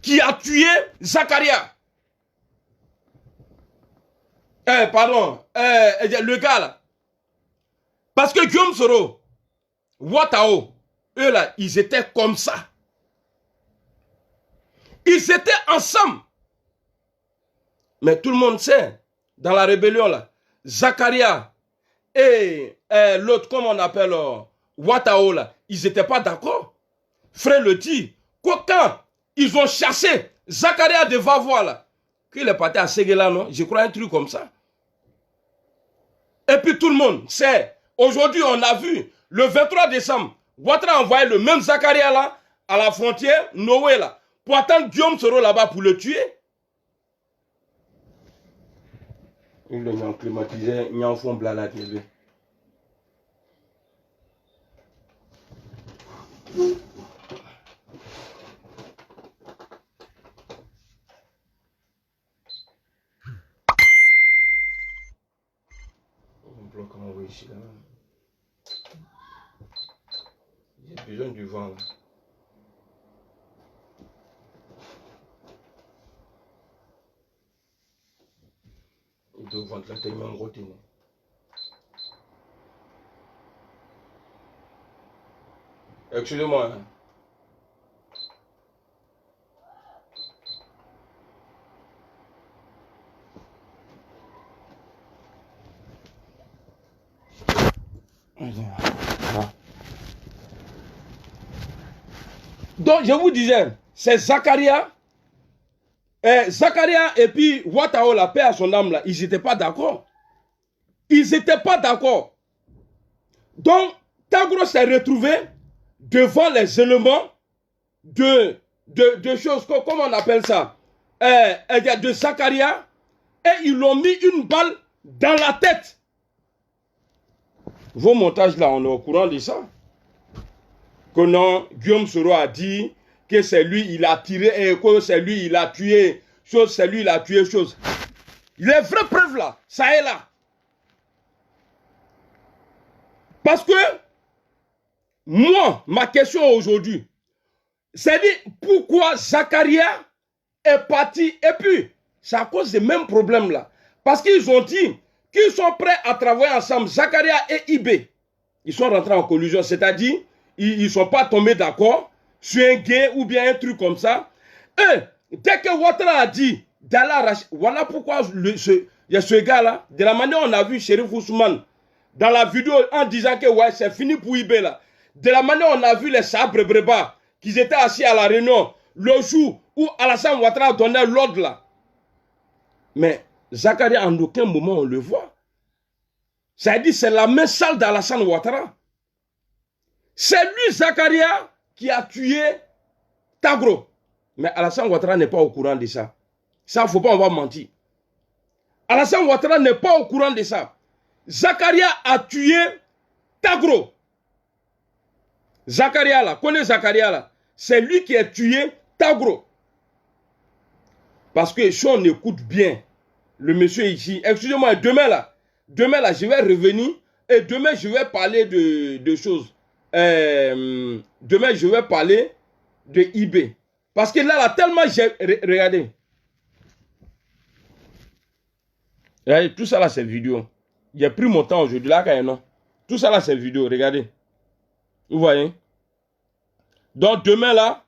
A: qui a tué Zakaria. Le gars là. Parce que Guillaume Soro, Ouattao, eux là, ils étaient comme ça. Ils étaient ensemble. Mais tout le monde sait, dans la rébellion là, Zakaria et l'autre, comment on appelle Ouattao là, ils n'étaient pas d'accord. Frère le dit, quand ils ont chassé Zakaria de Vavois là, qu'il est parti à Séguéla, non? Je crois un truc comme ça. Et puis tout le monde sait, aujourd'hui on a vu, le 23 décembre, Ouattara a envoyé le même Zakaria là, à la frontière, Noé là, pour attendre Guillaume Soro là-bas pour le tuer. Ils l'ont climatisé, ils en font blala TV. J'ai besoin du vent là. Il doit ventiler tellement gros. Excusez-moi. Hein. Donc, je vous disais, c'est Zakaria. Zakaria et puis Ouattao, la paix à son âme, là, ils n'étaient pas d'accord. Ils n'étaient pas d'accord. Donc, Tagro s'est retrouvé devant les éléments de choses, comment on appelle ça, de Zakaria, et ils l'ont mis une balle dans la tête. Vos montages là, on est au courant de ça. Que non, Guillaume Soro a dit que c'est lui, il a tiré, et que c'est lui, il a tué, chose, c'est lui, il a tué, chose. Les vraies preuves là, ça est là. Parce que, moi, ma question aujourd'hui, c'est dit, pourquoi Zakaria est parti, et puis, c'est à cause des mêmes problèmes là. Parce qu'ils ont dit qu'ils sont prêts à travailler ensemble, Zakaria et Ibé. Ils sont rentrés en collusion, c'est-à-dire, ils ne sont pas tombés d'accord sur un gay ou bien un truc comme ça. Et dès que Ouattara a dit d'aller arracher, voilà pourquoi il y a ce gars-là, de la manière on a vu Chérif Ousmane dans la vidéo en disant que ouais, c'est fini pour Ibé là. De la manière on a vu les sabres Breba, qu'ils étaient assis à la réunion le jour où Alassane Ouattara donnait l'ordre là. Mais Zakaria, en aucun moment on le voit. Ça dit c'est la main sale d'Alassane Ouattara. C'est lui, Zakaria, qui a tué Tagro. Mais Alassane Ouattara n'est pas au courant de ça. Ça, il ne faut pas, on va mentir. Alassane Ouattara n'est pas au courant de ça. Zakaria a tué Tagro. Zakaria là, connais Zakaria là. C'est lui qui a tué Tagro. Parce que si on écoute bien le monsieur ici, excusez-moi, demain là, je vais revenir et demain je vais parler de choses. Demain, je vais parler de eBay. Parce que là, tellement j'ai... Regardez. Regardez, tout ça là, c'est vidéo. J'ai pris mon temps aujourd'hui. Là, quand même, non. Tout ça là, c'est vidéo. Regardez. Vous voyez? Donc, demain là,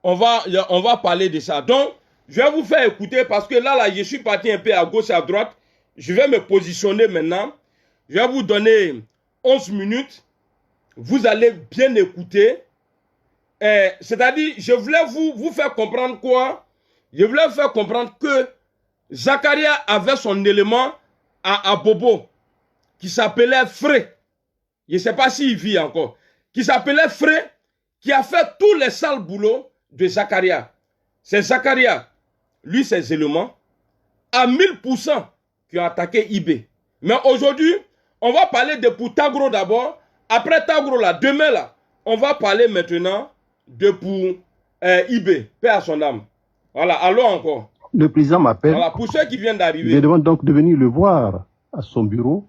A: on va parler de ça. Donc, je vais vous faire écouter parce que là, je suis parti un peu à gauche et à droite. je vais me positionner maintenant. Je vais vous donner 11 minutes. Vous allez bien écouter. C'est-à-dire, je voulais vous faire comprendre quoi? Je voulais vous faire comprendre que Zakaria avait son élément à Bobo, qui s'appelait Fré. Je ne sais pas s'il vit encore. Qui s'appelait Fré, qui a fait tous les sales boulots de Zakaria. C'est Zakaria, lui, ses éléments, à 1000% qui ont attaqué IB. Mais aujourd'hui, on va parler de pour Tagro d'abord. Après Tagro, là, demain, là, on va parler maintenant de pour IB. Paix à son âme. Voilà, allons encore.
C: Le président m'appelle.
A: Voilà, pour ceux qui viennent d'arriver.
C: Je demande donc de venir le voir à son bureau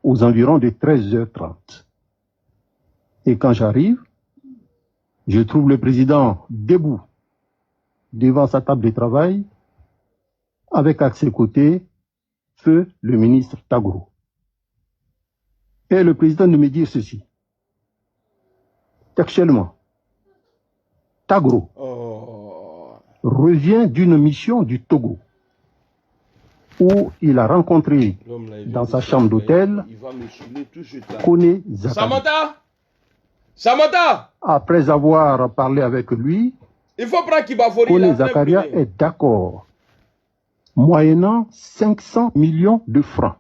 C: aux environs de 13h30. Et quand j'arrive, je trouve le président debout devant sa table de travail avec à ses côtés feu le ministre Tagro. Et le président de me dire ceci. Textuellement, Tagro revient d'une mission du Togo où il a rencontré dans sa chambre d'hôtel Koné Zakaria.
A: Samantha!
C: Après avoir parlé avec lui,
A: il faut prendre Kibafori.
C: Koné Zakaria est d'accord, moyennant 500 millions de francs,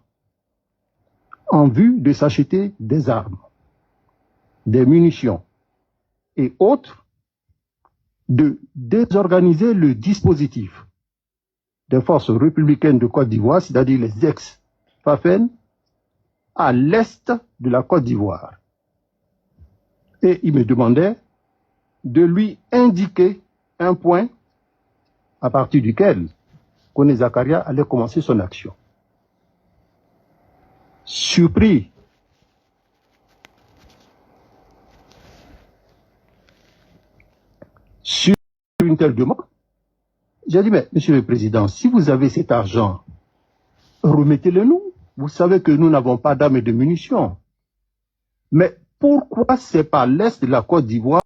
C: en vue de s'acheter des armes, des munitions et autres, de désorganiser le dispositif des forces républicaines de Côte d'Ivoire, c'est-à-dire les ex-FAFEN, à l'est de la Côte d'Ivoire. Et il me demandait de lui indiquer un point à partir duquel Koné Zakaria allait commencer son action. Surpris sur une telle demande, j'ai dit, mais Monsieur le Président, si vous avez cet argent, remettez-le nous. Vous savez que nous n'avons pas d'armes et de munitions. Mais pourquoi c'est par l'est de la Côte d'Ivoire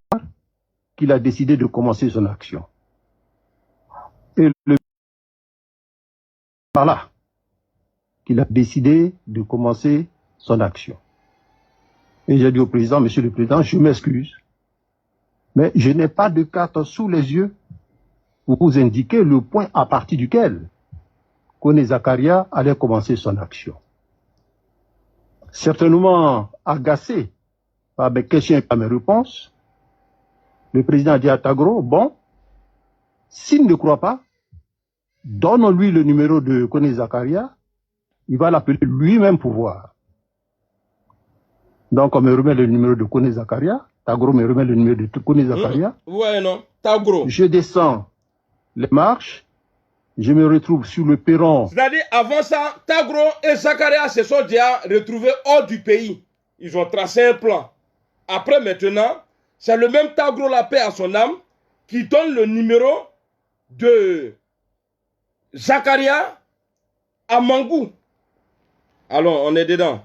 C: qu'il a décidé de commencer son action? Et par là qu'il a décidé de commencer son action. Et j'ai dit au président, Monsieur le Président, je m'excuse, mais je n'ai pas de carte sous les yeux pour vous indiquer le point à partir duquel Koné Zakaria allait commencer son action. Certainement agacé par mes questions et par mes réponses, le président a dit à Tagro, bon, s'il ne croit pas, donne-lui le numéro de Koné Zakaria, il va l'appeler lui-même pour voir. Donc on me remet le numéro de Koné Zakaria, Tagro me remet le numéro de Koné Zakaria.
A: Ouais, non, Tagro.
C: Je descends les marches, je me retrouve sur le perron.
A: C'est-à-dire, avant ça, Tagro et Zakaria se sont déjà retrouvés hors du pays. Ils ont tracé un plan. Après, maintenant, c'est le même Tagro, la paix à son âme, qui donne le numéro de Zakaria à Mangou. Alors, on est dedans.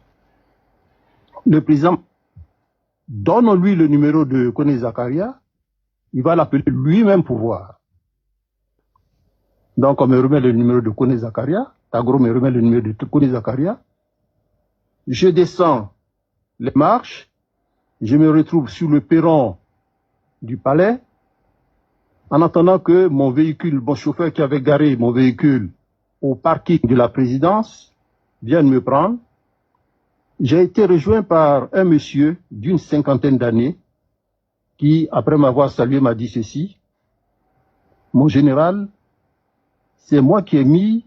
C: Le président donne-lui le numéro de Koné Zakaria, il va l'appeler lui-même pour voir. Donc on me remet le numéro de Koné Zakaria, Tagro me remet le numéro de Koné Zakaria. Je descends les marches, je me retrouve sur le perron du palais, en attendant que mon véhicule, mon chauffeur qui avait garé mon véhicule au parking de la présidence, vienne me prendre. J'ai été rejoint par un monsieur d'une 50aine d'années qui, après m'avoir salué, m'a dit ceci. Mon général, c'est moi qui ai mis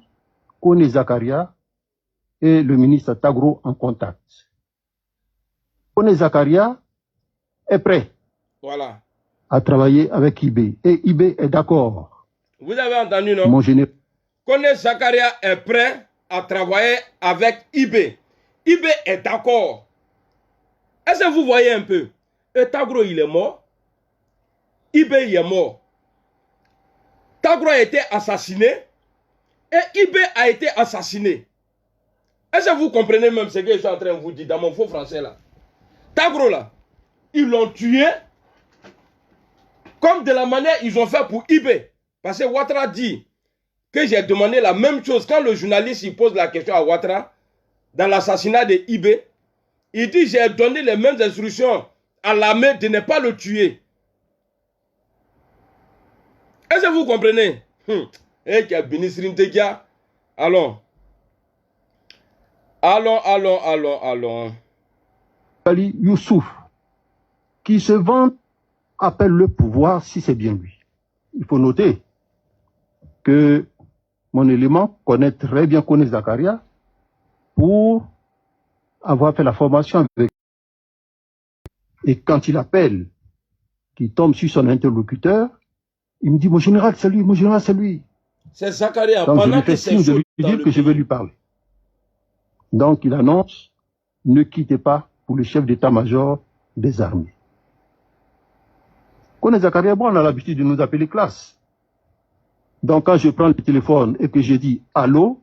C: Koné Zakaria et le ministre Tagro en contact. Koné Zakaria est prêt à travailler avec IB. Et IB est d'accord.
A: Vous avez entendu, non?
C: Mon général.
A: Koné Zakaria est prêt à travailler avec IB. IB est d'accord. Est-ce que vous voyez un peu? Et Tagro, il est mort. IB, il est mort. Tagro a été assassiné. Et IB a été assassiné. Est-ce que vous comprenez même ce que je suis en train de vous dire dans mon faux français là? Tagro là, ils l'ont tué comme de la manière ils ont fait pour IB. Parce que Ouattara dit que j'ai demandé la même chose quand le journaliste il pose la question à Ouattara dans l'assassinat de Ibé. Il dit j'ai donné les mêmes instructions à l'armée de ne pas le tuer. Est-ce que vous comprenez? Eh, qui a béni Srintegia. Allons. Allons.
C: Ali Youssouf, qui se vante, appelle le pouvoir si c'est bien lui. Il faut noter que mon élément connaît très bien Kone Zakaria pour avoir fait la formation avec. Et quand il appelle, qu'il tombe sur son interlocuteur, il me dit, mon général, c'est lui, mon général, c'est lui.
A: C'est Zakaria.
C: Donc je lui fais signe de lui dire que je vais lui parler. Donc il annonce, ne quittez pas pour le chef d'état-major des armées. Kone Zakaria, bon, on a l'habitude de nous appeler classe. Donc quand je prends le téléphone et que je dis allô,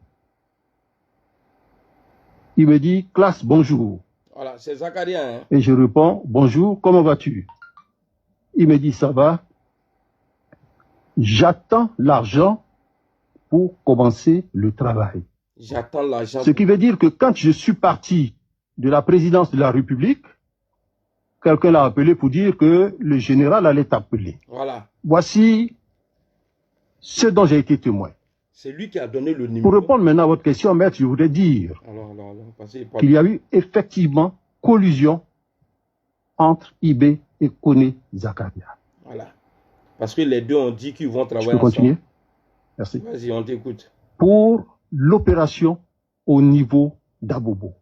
C: il me dit classe, bonjour.
A: Voilà, c'est Zakaria. Hein?
C: Et je réponds, bonjour, comment vas-tu? Il me dit, ça va. J'attends l'argent pour commencer le travail.
A: J'attends l'argent.
C: Ce qui veut dire que quand je suis parti de la présidence de la République, quelqu'un l'a appelé pour dire que le général allait t'appeler.
A: Voilà.
C: Voici ce dont j'ai été témoin.
A: C'est lui qui a donné le numéro.
C: Pour répondre maintenant à votre question, maître, je voudrais dire qu'il y a eu effectivement collusion entre Ibé et Kone Zakaria.
A: Voilà. Parce que les deux ont dit qu'ils vont travailler
C: ensemble. Je peux continuer? Merci.
A: Vas-y, on t'écoute.
C: Pour l'opération au niveau d'Abobo.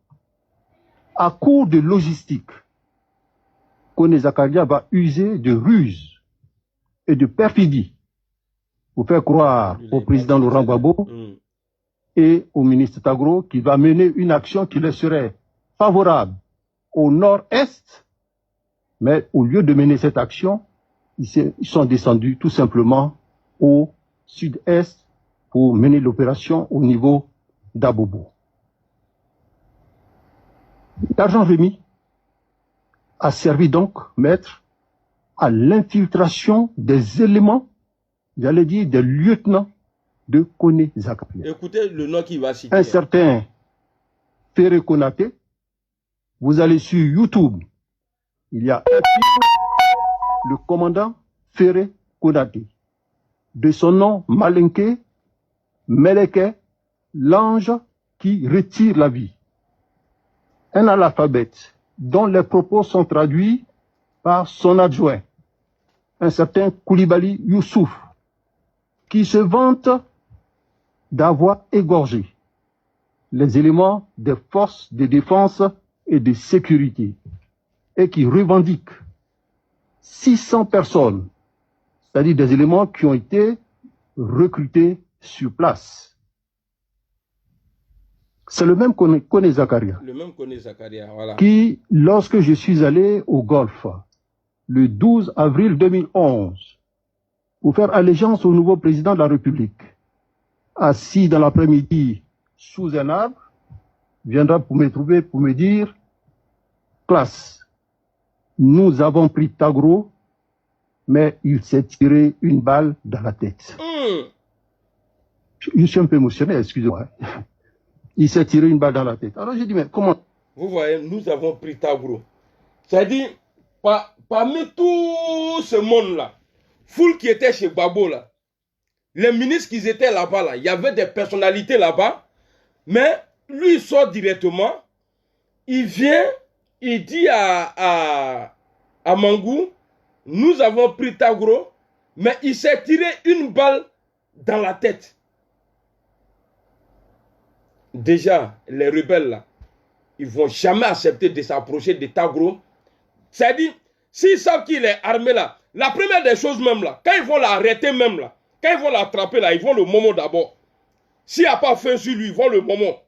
C: À court de logistique, Kone Zakaria va user de ruse et de perfidie pour faire croire au président Laurent Gbagbo et au ministre Tagro qu'il va mener une action qui leur serait favorable au nord-est, mais au lieu de mener cette action, ils sont descendus tout simplement au sud-est pour mener l'opération au niveau d'Abobo. L'argent remis a servi donc, maître, à l'infiltration des éléments, j'allais dire des lieutenants de Kone Zakaria.
A: Écoutez le nom qui va citer.
C: Un certain Ferré Konaté, vous allez sur YouTube, il y a un film, le commandant Ferré Konaté, de son nom Malinké, Meleke, l'ange qui retire la vie. Un analphabète dont les propos sont traduits par son adjoint, un certain Koulibaly Youssouf, qui se vante d'avoir égorgé les éléments des forces de défense et de sécurité et qui revendique 600 personnes, c'est-à-dire des éléments qui ont été recrutés sur place. C'est le même Kone Zakaria.
A: Le même Kone Zakaria, voilà.
C: Qui, lorsque je suis allé au Golfe, le 12 avril 2011, pour faire allégeance au nouveau président de la République, assis dans l'après-midi sous un arbre, viendra pour me trouver, pour me dire, classe, nous avons pris Tagro, mais il s'est tiré une balle dans la tête. Je suis un peu émotionné, excusez-moi. Il s'est tiré une balle dans la tête. Alors j'ai dit, mais comment?
A: Vous voyez, nous avons pris Tagro. C'est-à-dire, parmi tout ce monde-là, foule qui était chez Gbagbo, là, les ministres qui étaient là-bas, là, il y avait des personnalités là-bas, mais lui, il sort directement, il vient, il dit à Mangou, nous avons pris Tagro, mais il s'est tiré une balle dans la tête. Déjà, les rebelles là, ils ne vont jamais accepter de s'approcher de Tagro. C'est-à-dire, s'ils savent qu'il est armé là, la première des choses même là, quand ils vont l'arrêter même là, quand ils vont l'attraper là, ils vont le moment d'abord. S'il n'y a pas fait sur lui, ils vont le moment.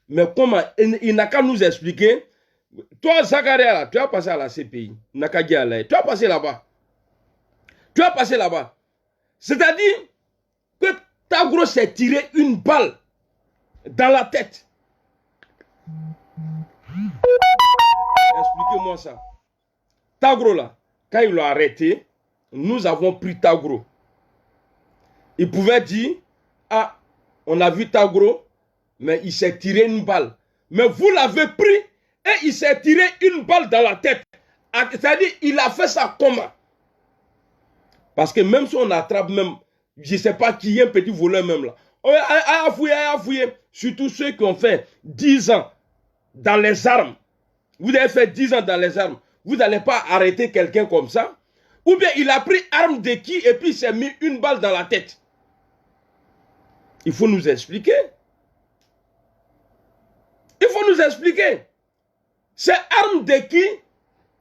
A: Mais comment, il n'a qu'à nous expliquer. Toi, Zakaria, là, tu as passé à la CPI. Tu as passé là-bas. Tu as passé là-bas. C'est-à-dire que Tagro s'est tiré une balle dans la tête. Expliquez-moi ça. Tagro là, quand ils l'ont arrêté, nous avons pris Tagro. Il pouvait dire, ah, on a vu Tagro, mais il s'est tiré une balle. Mais vous l'avez pris et il s'est tiré une balle dans la tête. C'est-à-dire, il a fait ça comment? Parce que même si on attrape même, je ne sais pas qui est un petit voleur même là. On a fouillé. Surtout ceux qui ont fait 10 ans dans les armes. Vous avez fait 10 ans dans les armes. Vous n'allez pas arrêter quelqu'un comme ça. Ou bien il a pris arme de qui et puis il s'est mis une balle dans la tête. Il faut nous expliquer. Il faut nous expliquer. C'est arme de qui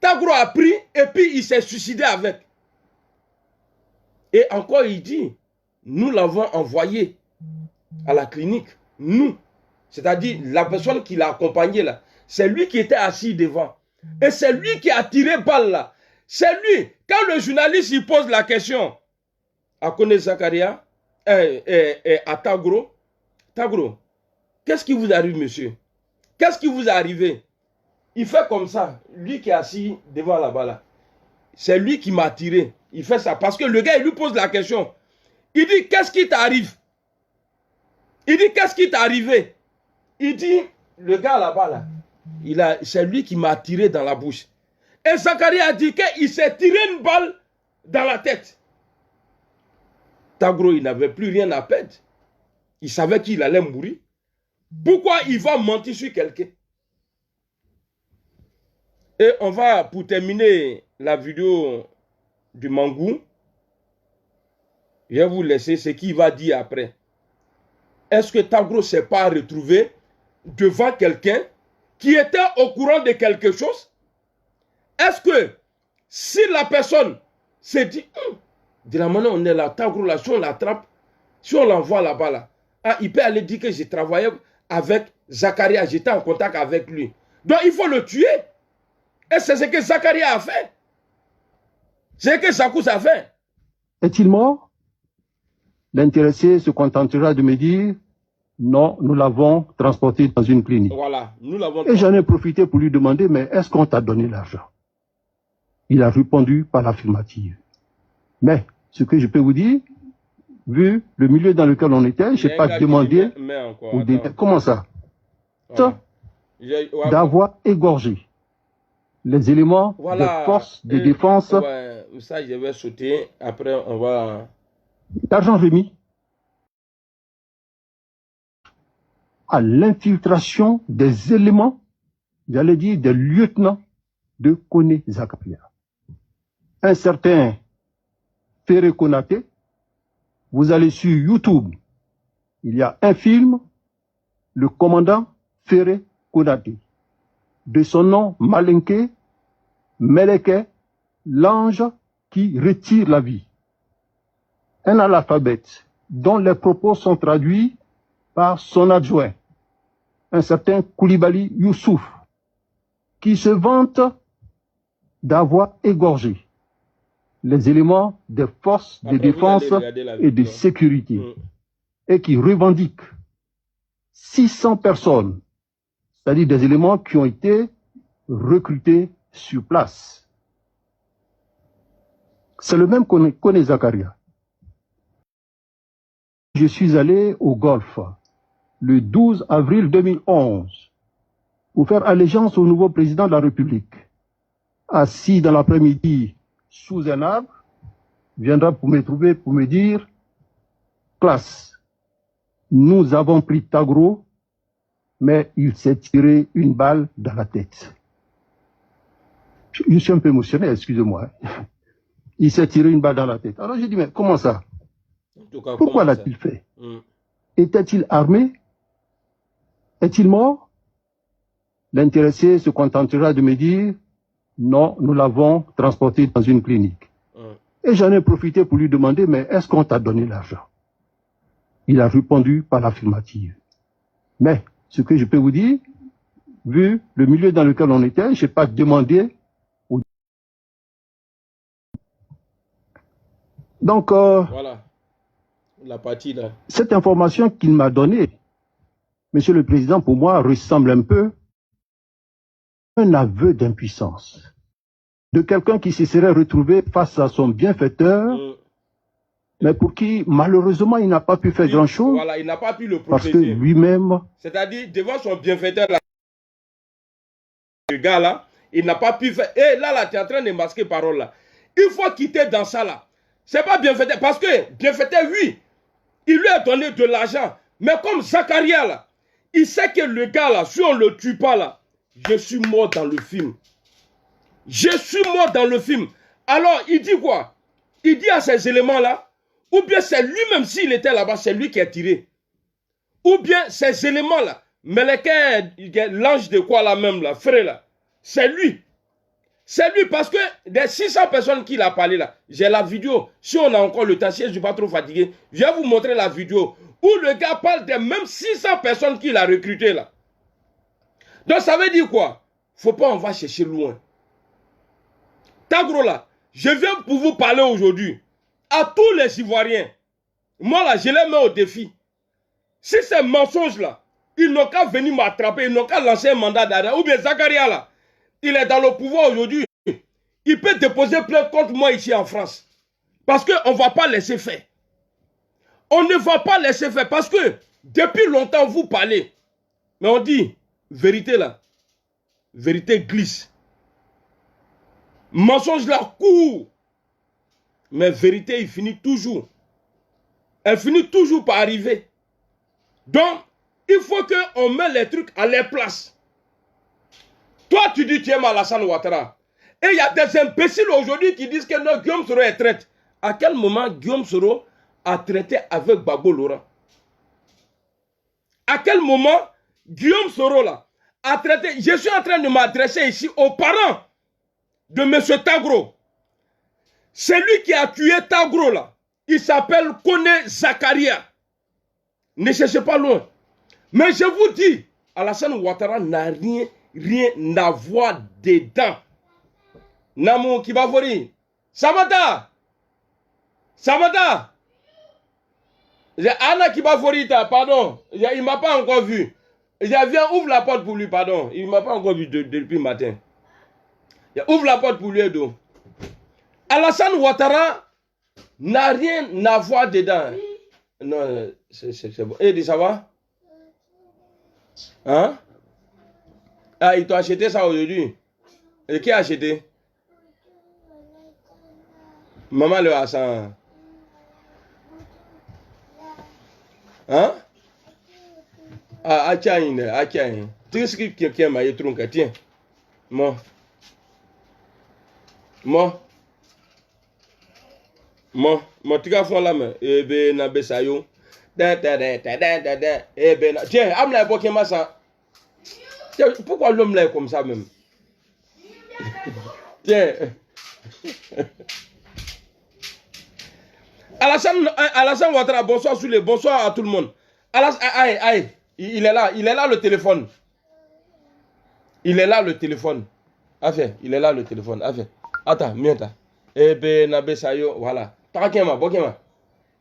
A: Tagro a pris et puis il s'est suicidé avec. Et encore il dit, nous l'avons envoyé à la clinique. Nous. C'est-à-dire la personne qui l'a accompagné là. C'est lui qui était assis devant. Et c'est lui qui a tiré balle là. C'est lui. Quand le journaliste il pose la question à Kone Zakaria à Tagro, Tagro, qu'est-ce qui vous arrive, monsieur? Qu'est-ce qui vous est arrivé? Il fait comme ça. Lui qui est assis devant là-bas là. C'est lui qui m'a tiré. Il fait ça parce que le gars il lui pose la question. Il dit, qu'est-ce qui t'arrive? Il dit, qu'est-ce qui t'est arrivé? Il dit, le gars là-bas là, c'est lui qui m'a tiré dans la bouche. Et Zakaria a dit qu'il s'est tiré une balle dans la tête. Tagro, il n'avait plus rien à perdre. Il savait qu'il allait mourir. Pourquoi il va mentir sur quelqu'un? Et on va, pour terminer la vidéo du Mangou, je vais vous laisser ce qu'il va dire après. Est-ce que Tagro ne s'est pas retrouvé devant quelqu'un qui était au courant de quelque chose? Est-ce que si la personne s'est dit, de la manière on est là, Tagro là, si on l'attrape, si on l'envoie là-bas, là, il peut aller dire que j'ai travaillé avec Zakaria, j'étais en contact avec lui. Donc il faut le tuer. Et c'est ce que Zakaria a fait. C'est ce que Zakous a fait.
C: Est-il mort? L'intéressé se contentera de me dire, non, nous l'avons transporté dans une clinique.
A: Voilà, nous l'avons.
C: Et j'en ai profité pour lui demander, mais est-ce qu'on t'a donné l'argent? Il a répondu par l'affirmative. Mais, ce que je peux vous dire, vu le milieu dans lequel on était, je n'ai pas demandé aux détails. Comment ça? Voilà. D'avoir égorgé les éléments de force de défense.
A: Ouais, ça, je vais sauter. Après, on va...
C: D'argent remis à l'infiltration des éléments, j'allais dire des lieutenants de Kone Zakaria. Un certain Ferré Konaté, vous allez sur YouTube, il y a un film, le commandant Ferré Konaté, de son nom Malinké, Meleke, l'ange qui retire la vie. Un analphabète dont les propos sont traduits par son adjoint, un certain Koulibaly Youssouf, qui se vante d'avoir égorgé les éléments des forces de défense et de sécurité, et qui revendique 600 personnes, c'est-à-dire des éléments qui ont été recrutés sur place. C'est le même Kone Zakaria. Je suis allé au Golfe le 12 avril 2011 pour faire allégeance au nouveau président de la République. Assis dans l'après-midi sous un arbre, viendra pour me trouver pour me dire, classe, nous avons pris Tagro, mais il s'est tiré une balle dans la tête. Je suis un peu émotionné, excusez-moi. Il s'est tiré une balle dans la tête. Alors j'ai dit, mais comment ça? Pourquoi l'a-t-il fait? Était-il armé? Est-il mort? L'intéressé se contentera de me dire, non, nous l'avons transporté dans une clinique. Et j'en ai profité pour lui demander, mais est-ce qu'on t'a donné l'argent? Il a répondu par l'affirmative. Mais, ce que je peux vous dire, vu le milieu dans lequel on était, je n'ai pas demandé. Donc,
A: voilà. La partie là.
C: Cette information qu'il m'a donnée, Monsieur le Président, pour moi, ressemble un peu à un aveu d'impuissance de quelqu'un qui se serait retrouvé face à son bienfaiteur mais pour qui, malheureusement, il n'a pas pu faire grand-chose.
A: Voilà, il n'a pas pu le
C: protéger.
A: protéger.
C: Parce que lui-même...
A: C'est-à-dire, devant son bienfaiteur, là, le gars là, il n'a pas pu faire... Et là, tu es en train de masquer parole là. Il faut quitter dans ça là. C'est pas bienfaiteur. Parce que bienfaiteur, oui, il lui a donné de l'argent. Mais comme Zakaria là, il sait que le gars là, si on ne le tue pas là, je suis mort dans le film. Je suis mort dans le film. Alors, il dit quoi? Il dit à ces éléments-là, ou bien c'est lui-même, s'il était là-bas, c'est lui qui a tiré. Ou bien ces éléments-là, mais l'ange de quoi là même, là, frère là, c'est lui. C'est lui parce que des 600 personnes qu'il a parlé là, j'ai la vidéo. Si on a encore le temps, si je ne suis pas trop fatigué, je vais vous montrer la vidéo où le gars parle des mêmes 600 personnes qu'il a recrutées là. Donc ça veut dire quoi? Faut pas, on va chercher loin. Tagro là, je viens pour vous parler aujourd'hui à tous les Ivoiriens. Moi là, je les mets au défi. Si ces mensonges là, ils n'ont qu'à venir m'attraper, ils n'ont qu'à lancer un mandat d'arrêt. Ou bien Zakaria là, il est dans le pouvoir aujourd'hui. Il peut déposer plainte contre moi ici en France. Parce qu'on ne va pas laisser faire. On ne va pas laisser faire. Parce que depuis longtemps, vous parlez. Mais on dit, vérité là, vérité glisse. Mensonge là court. Mais vérité, il finit toujours. Elle finit toujours par arriver. Donc, il faut qu'on mette les trucs à leur place. Toi, tu dis tu aimes Alassane Ouattara. Et il y a des imbéciles aujourd'hui qui disent que non, Guillaume Soro est traite. À quel moment Guillaume Soro a traité avec Gbagbo Laurent? À quel moment Guillaume Soro là a traité? Je suis en train de m'adresser ici aux parents de M. Tagro. C'est lui qui a tué Tagro là. Il s'appelle Kone Zakaria. Ne cherchez pas loin. Mais je vous dis, Alassane Ouattara n'a rien à voir dedans. Namou Kibafori. Samata. Samata. Anna Kibafori, pardon. Il ne m'a pas encore vu. Viens, ouvre la porte pour lui, pardon. Il ne m'a pas encore vu depuis le matin. Ouvre la porte pour lui, Edo. Alassane Ouattara n'a rien à voir dedans. Non, c'est bon. Et ça va? Hein? Ah, ils t'ont acheté ça aujourd'hui. Et qui a acheté? Maman le Hassan. Hein? Ah, tiens. Tu sais ce que quelqu'un m'a tronqué? Tiens. Moi, tu vas faire la main. Eh ben, na besayo. Eh ben, tiens, amla bokema ça. Pourquoi l'homme là est comme ça même? Tiens. Alassane Ouattara, bonsoir Soulé, bonsoir à tout le monde. Aïe, il est là le téléphone. Il est là le téléphone. Affaire, il est là le téléphone. Affaire. Attends, mienta. Eh ben, na besayo, voilà. Takema, bokema.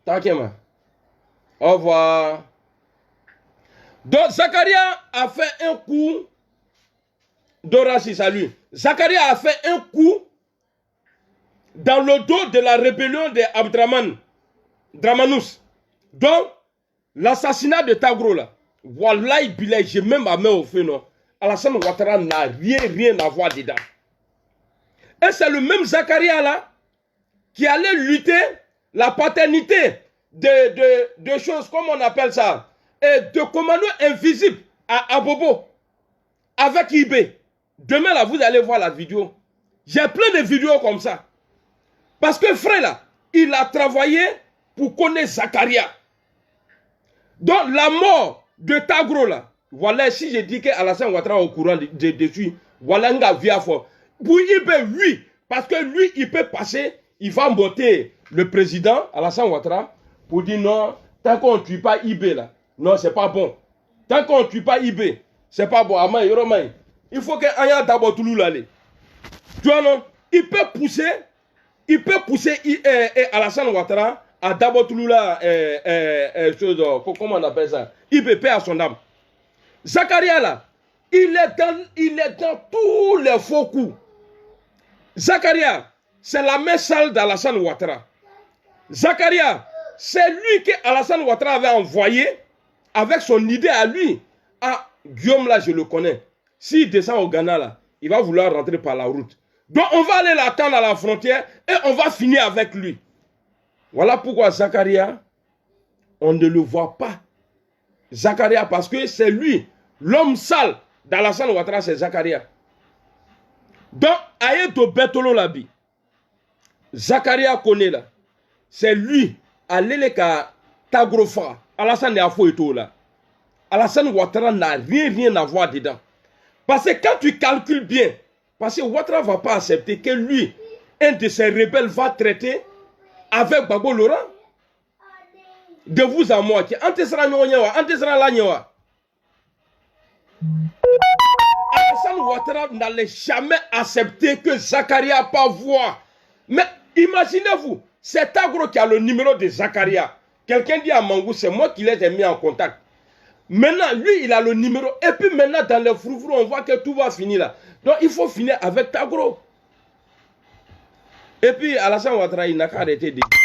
A: Takema. Au revoir. Donc, Zakaria a fait un coup. Dorassi, salut. Zakaria a fait un coup dans le dos de la rébellion de Dramanous. Donc, l'assassinat de Tagro là. Wallahi bilay, j'ai même ma main au feu, non. Alassane Ouattara n'a rien à voir dedans. Et c'est le même Zakaria là qui allait lutter la paternité de choses, comme on appelle ça, et de commando invisible à Abobo avec IB. Demain là, vous allez voir la vidéo. J'ai plein de vidéos comme ça. Parce que frère là, il a travaillé pour connaître Zakaria. Donc la mort de Tagro là, voilà, si je dis que Alassane Ouattara est au courant dessus, voilà un gars via fort. Pour IB, oui, parce que lui, il peut passer, il va monter le président Alassane Ouattara pour dire non, tant qu'on ne tue pas IB là, non, c'est pas bon. Tant qu'on ne tue pas IB, c'est pas bon. Il faut qu'il y ait d'abord Toulou là. Tu vois non? Il peut pousser Alassane Ouattara à d'abord Toulou là, comment on appelle ça? IBP à son âme. Zakaria là, il est dans tous les faux coups. Zakaria, c'est la main sale d'Alassane Ouattara. Zakaria, C'est lui que Alassane Ouattara avait envoyé avec son idée à lui. Ah, Guillaume là, je le connais. S'il descend au Ghana là, il va vouloir rentrer par la route. Donc on va aller l'attendre à la frontière et on va finir avec lui. Voilà pourquoi Zakaria, on ne le voit pas. Zakaria, parce que c'est lui, l'homme sale d'Alassane Ouattara, c'est Zakaria. Donc, Ayeto Betolo Labi, Zakaria connaît là, c'est lui, Aleleka Tagrofa, Alassane Afo Eto là. Alassane Ouattara n'a rien à voir dedans. Parce que quand tu calcules bien, parce que Ouattara ne va pas accepter que lui, un de ses rebelles, va traiter avec Gbagbo Laurent. De vous à moi, qui antesera Nyowa, antesera la Nyowa. Alassane Ouattara n'allait jamais accepter que Zakaria pas voir. Mais imaginez-vous, c'est Tagro qui a le numéro de Zakaria. Quelqu'un dit à Mangou, c'est moi qui les ai mis en contact. Maintenant, lui, il a le numéro. Et puis maintenant, dans les froufrous, on voit que tout va finir là. Donc, il faut finir avec Tagro. Et puis, Alassane Ouattara, il n'a qu'à arrêter de dire que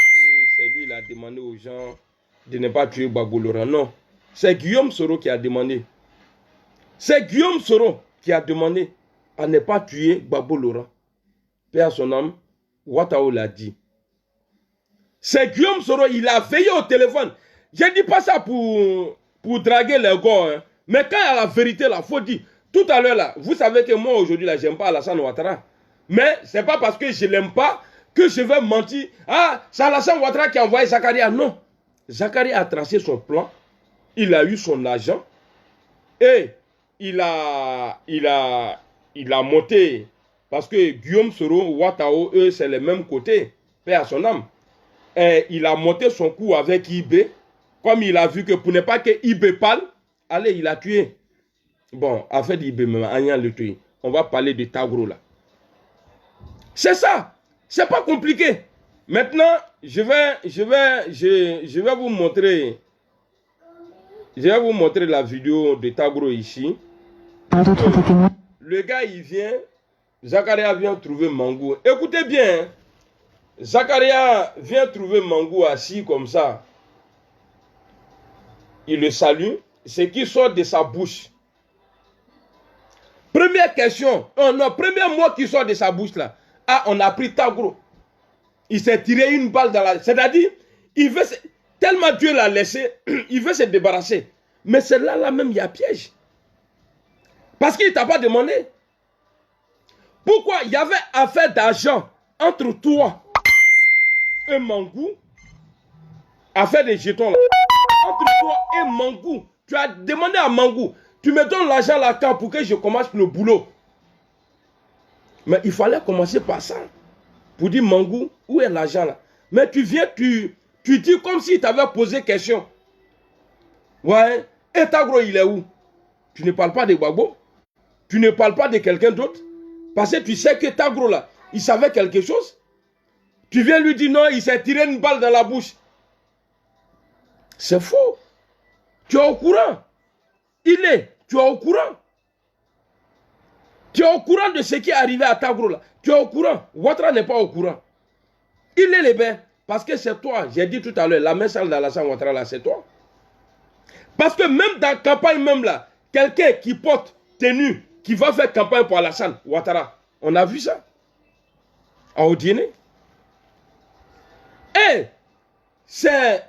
A: c'est lui qui a demandé aux gens de ne pas tuer Gbagbo Laurent. Non, c'est Guillaume Soro qui a demandé. C'est Guillaume Soro qui a demandé à ne pas tuer Gbagbo Laurent. Père à son âme, Ouattara l'a dit. C'est Guillaume Soro, il a veillé au téléphone. Je ne dis pas ça pour draguer les gars. Hein. Mais quand il y a la vérité, il faut dire. Tout à l'heure, là, vous savez que moi, aujourd'hui, je n'aime pas Alassane Ouattara. Mais ce n'est pas parce que je ne l'aime pas que je vais mentir. Ah, c'est Alassane Ouattara qui a envoyé Zakaria. Non. Zakaria a tracé son plan. Il a eu son agent. Et il a monté. Parce que Guillaume Soro, Ouattara, eux, c'est les mêmes côtés. Paix à son âme. Et il a monté son coup avec IB. Comme il a vu que pour ne pas que IB parle, allez, il a tué. Bon, en fait, IB même, Agnan le tué. On va parler de Tagro là. C'est ça. C'est pas compliqué. Maintenant, je vais vous montrer. Je vais vous montrer la vidéo de Tagro ici. Le gars, il vient. Zakaria vient trouver Mangou. Écoutez bien. Hein. Zakaria vient trouver Mangou assis comme ça. Il le salue. Ce qui sort de sa bouche. Première question. Non, premier mot qui sort de sa bouche là. Ah, on a pris Tagro. Il s'est tiré une balle dans la... C'est-à-dire, il veut... Tellement Dieu l'a laissé, il veut se débarrasser. Mais c'est là même, il y a piège. Parce qu'il ne t'a pas demandé. Pourquoi il y avait affaire d'argent entre toi et Mangou, affaire des jetons là. Entre toi et Mangou, tu as demandé à Mangou, tu me donnes l'argent là quand pour que je commence le boulot. Mais il fallait commencer par ça. Pour dire Mangou, où est l'argent là? Mais tu viens, tu dis comme si tu avais posé question. Ouais, et Tagro il est où? Tu ne parles pas de Gbagbo? Tu ne parles pas de quelqu'un d'autre? Parce que tu sais que Tagro là, il savait quelque chose. Tu viens lui dire non, il s'est tiré une balle dans la bouche. C'est faux. Tu es au courant. Tu es au courant. Tu es au courant de ce qui est arrivé à Tagro là. Tu es au courant. Ouattara n'est pas au courant. Il est les bains. Parce que c'est toi. J'ai dit tout à l'heure, la main sale d'Alassane Ouattara là, c'est toi. Parce que même dans la campagne même là, quelqu'un qui porte tenue, qui va faire campagne pour Alassane Ouattara, on a vu ça. À Odiéné. Et c'est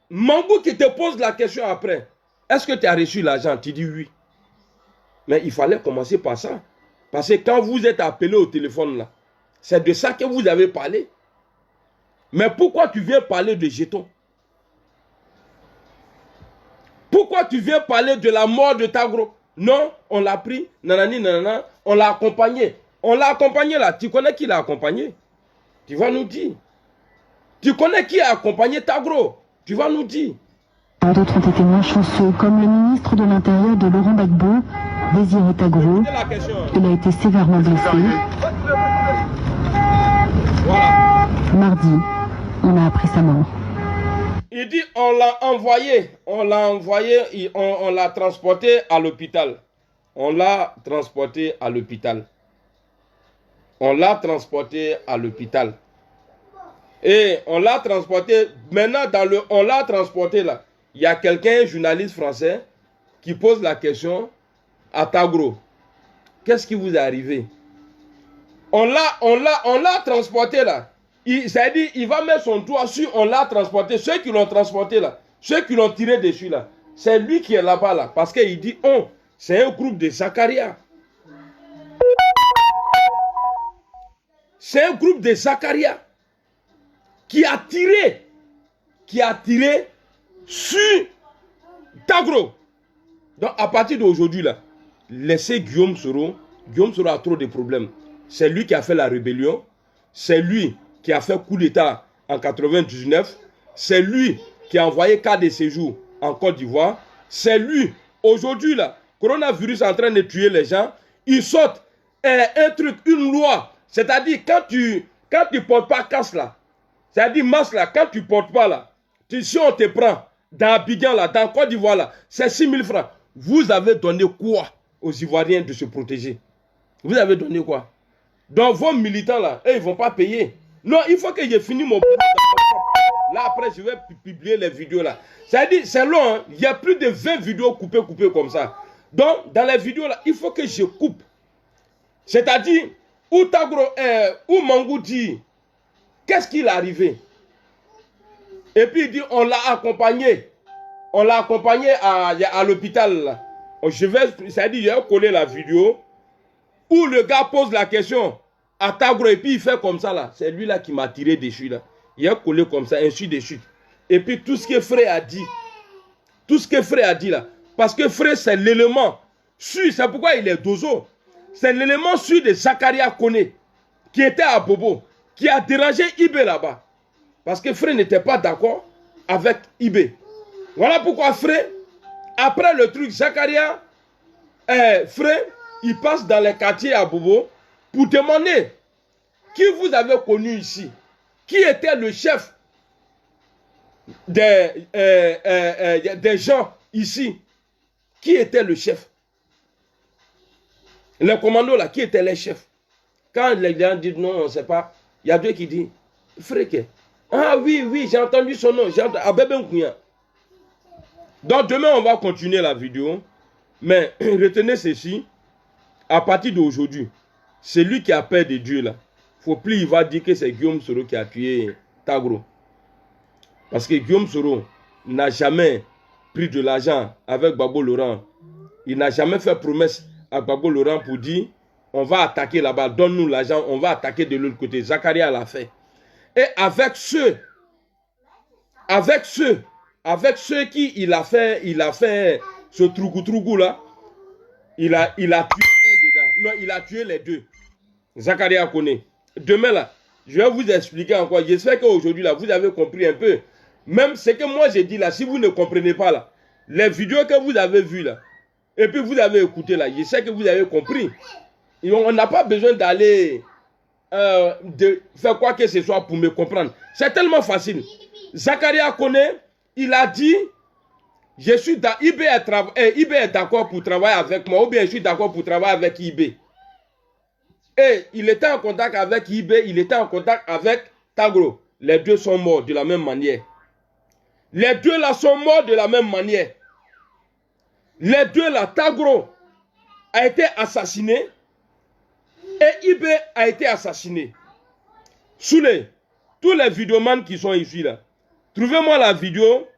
A: Mangou qui te pose la question après. Est-ce que tu as reçu l'argent? Tu dis oui. Mais il fallait commencer par ça. Parce que quand vous êtes appelé au téléphone là, c'est de ça que vous avez parlé. Mais pourquoi tu viens parler de jetons? Pourquoi tu viens parler de la mort de Tagro? Non, on l'a pris, nanani, nanana, on l'a accompagné. On l'a accompagné là. Tu connais qui l'a accompagné? Tu vas nous dire. Tu connais qui a accompagné Tagro? Tu vas nous dire.
G: D'autres ont été moins chanceux, comme le ministre de l'Intérieur de Laurent Gbagbo, Désiré Tagro. Il a été sévèrement blessé.
A: Voilà.
G: Mardi, on a appris sa mort.
A: Il dit on l'a envoyé, on l'a transporté à l'hôpital. On l'a transporté à l'hôpital. On l'a transporté à l'hôpital. Et on l'a transporté. Maintenant, on l'a transporté là. Il y a quelqu'un, journaliste français, qui pose la question à Tagro. Qu'est-ce qui vous est arrivé? On l'a transporté là. C'est-à-dire, il va mettre son doigt sur, on l'a transporté. Ceux qui l'ont transporté là, ceux qui l'ont tiré dessus là, c'est lui qui est là-bas là. Parce qu'il dit, c'est un groupe de Zakaria. C'est un groupe de Zakaria qui a tiré sur Tagro. Donc à partir d'aujourd'hui là, laissez Guillaume Soro. Guillaume Soro a trop de problèmes. C'est lui qui a fait la rébellion. C'est lui qui a fait coup d'état en 99. C'est lui qui a envoyé cas de séjour en Côte d'Ivoire. C'est lui, aujourd'hui là, coronavirus est en train de tuer les gens. Il saute un truc, une loi. C'est-à-dire quand tu portes pas casque là, c'est-à-dire masque là, quand tu portes pas là, si on te prend dans Abidjan là, dans Côte d'Ivoire là, c'est 6 000 francs. Vous avez donné quoi aux Ivoiriens de se protéger? Vous avez donné quoi? Donc vos militants là, eux, ils ne vont pas payer. Non, il faut que j'ai fini mon boulot. Là après, je vais publier les vidéos là. C'est-à-dire, c'est long, hein? Il y a plus de 20 vidéos coupées comme ça. Donc, dans les vidéos là, il faut que je coupe. C'est-à-dire, où Tagro, où Mangou dit, qu'est-ce qu'il est arrivé? Et puis il dit, on l'a accompagné. On l'a accompagné à l'hôpital. C'est-à-dire, je vais coller la vidéo où le gars pose la question à Tagro et puis il fait comme ça là. C'est lui là qui m'a tiré dessus là. Il a collé comme ça, ainsi de suite. Et puis tout ce que Frère a dit, là, parce que Frère c'est l'élément sûr, c'est pourquoi il est dozo. C'est l'élément sûr de Zakaria Kone, qui était à Bobo, qui a dérangé Ibé là-bas. Parce que Frère n'était pas d'accord avec Ibé. Voilà pourquoi Frère, après le truc, Zakaria, Frère, il passe dans les quartiers à Bobo pour demander qui vous avez connu ici, qui était le chef des gens ici, qui était le chef. Les commandos là, qui étaient les chefs? Quand les gens disent non, on ne sait pas, il y a deux qui disent, Frère, ah oui, j'ai entendu son nom, j'ai entendu Abebe Nkouya. Donc demain on va continuer la vidéo, mais retenez ceci, à partir d'aujourd'hui, celui qui a peur de Dieu là, faut plus il va dire que c'est Guillaume Soro qui a tué Tagro. Parce que Guillaume Soro n'a jamais pris de l'argent avec Gbagbo Laurent. Il n'a jamais fait promesse à Gbagbo Laurent pour dire on va attaquer là-bas, donne-nous l'argent, on va attaquer de l'autre côté. Zakaria l'a fait. Et avec ceux qui il a fait ce trougou là, il a tué un dedans. Non, il a tué les deux. Zakaria Kone. Demain là, je vais vous expliquer encore. J'espère qu'aujourd'hui là, vous avez compris un peu. Même ce que moi j'ai dit là, si vous ne comprenez pas là, les vidéos que vous avez vues là, et puis vous avez écouté là, je sais que vous avez compris. Et on n'a pas besoin d'aller de faire quoi que ce soit pour me comprendre. C'est tellement facile. Zakaria Kone, il a dit, je suis IB est d'accord pour travailler avec moi, ou bien je suis d'accord pour travailler avec IB. Et il était en contact avec IB, il était en contact avec Tagro. Les deux sont morts de la même manière. Les deux là sont morts de la même manière. Les deux là, Tagro a été assassiné et IB a été assassiné. Tous les vidéomans qui sont ici là, trouvez-moi la vidéo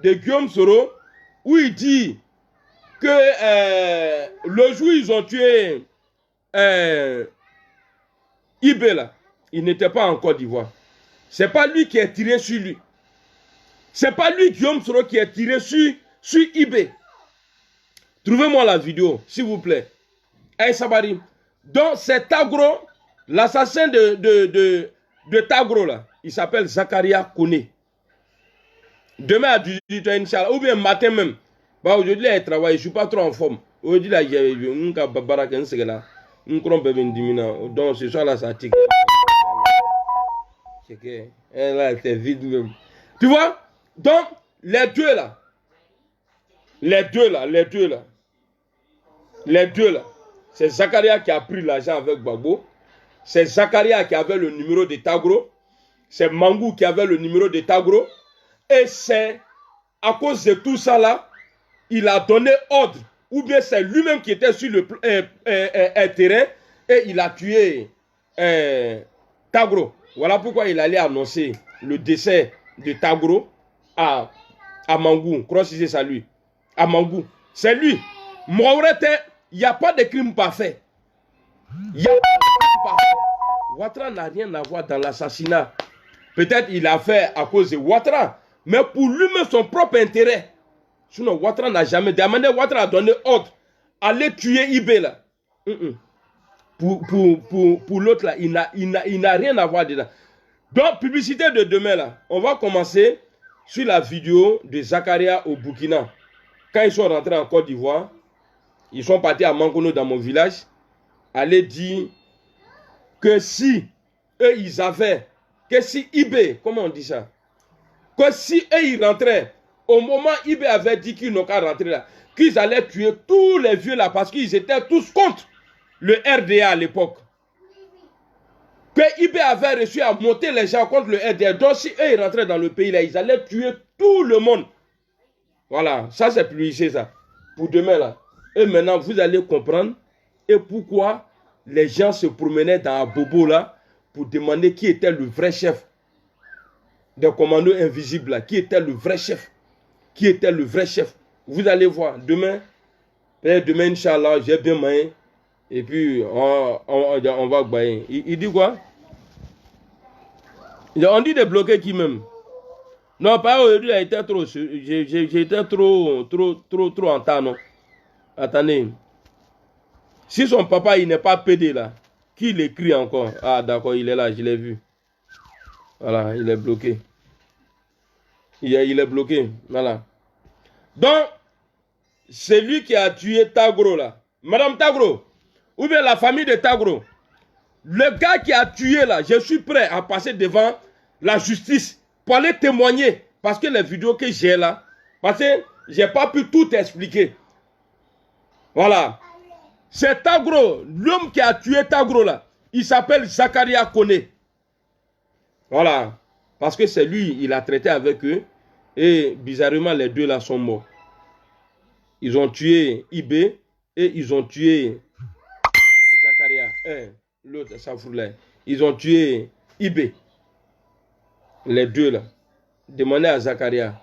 A: de Guillaume Soro où il dit que le jour où ils ont tué IB là, il n'était pas en Côte d'Ivoire. C'est pas lui qui est tiré sur lui. C'est pas lui, Guillaume Soro, qui est tiré sur IB. Trouvez-moi la vidéo, s'il vous plaît. Hey Sabari. Donc c'est Tagro, l'assassin de Tagro là. Il s'appelle Zakaria Kone. Demain à 18h, Inch'Allah, ou bien matin même. Bah, aujourd'hui, il travaille, je ne suis pas trop en forme. Aujourd'hui, là, j'ai un babarak, un segala. Un cron bébé dimina. Donc, ce soir là, ça tique. Là, c'est vide même. Tu vois? Donc, les deux là, c'est Zakaria qui a pris l'argent avec Gbagbo. C'est Zakaria qui avait le numéro de Tagro. c'est Mangou qui avait le numéro de Tagro. Et c'est à cause de tout ça là, il a donné ordre. Ou bien c'est lui-même qui était sur le terrain et il a tué Tagro. Voilà pourquoi il allait annoncer le décès de Tagro à Mangou. Croissez ça lui. À Mangou. C'est lui. Mourette, il n'y a pas de crime parfait. Il n'y a pas de crime parfait. Ouattara n'a rien à voir dans l'assassinat. Peut-être il a fait à cause de Ouattara, mais pour lui-même son propre intérêt. Sinon, Ouattara n'a jamais demandé. Ouattara a donné ordre. Allez tuer Ibé là. Pour l'autre là, il n'a rien à voir dedans. Donc, publicité de demain là, on va commencer sur la vidéo de Zakaria au Burkina. Quand ils sont rentrés en Côte d'Ivoire, ils sont partis à Mangono dans mon village, aller dire que si eux ils avaient, que si Ibé, comment on dit ça, que si eux ils rentraient, au moment où Ibé avait dit qu'ils n'ont qu'à rentrer là, qu'ils allaient tuer tous les vieux là parce qu'ils étaient tous contre le RDA à l'époque. Que Ibé avait reçu à monter les gens contre le RDA. Donc si eux ils rentraient dans le pays là, ils allaient tuer tout le monde. Voilà, ça c'est publié ça. Pour demain là. Et maintenant vous allez comprendre et pourquoi les gens se promenaient dans Abobo là pour demander qui était le vrai chef des commandos invisibles là. Qui était le vrai chef. Qui était le vrai chef. Vous allez voir demain. Demain Inch'Allah j'ai bien moyen. Et puis on va bailler. Il dit quoi? On dit de bloquer qui même? Non, pas aujourd'hui, j'ai été trop en temps, non. Attendez. Si son papa, il n'est pas pédé là, qui l'écrit encore? Ah, d'accord, il est là, je l'ai vu. Voilà, il est bloqué. Il est bloqué, voilà. Donc, c'est lui qui a tué Tagro là. Madame Tagro, ou bien la famille de Tagro. Le gars qui a tué là, je suis prêt à passer devant la justice pour aller témoigner. Parce que les vidéos que j'ai là, parce que je n'ai pas pu tout expliquer. Voilà. C'est Tagro, l'homme qui a tué Tagro là, il s'appelle Zakaria Kone. Voilà. Parce que c'est lui, il a traité avec eux. Et bizarrement, les deux là sont morts. Ils ont tué Ibé et ils ont tué Zakaria. L'autre, ça fout là. Ils ont tué Ibé. Les deux là. Demandez à Zakaria.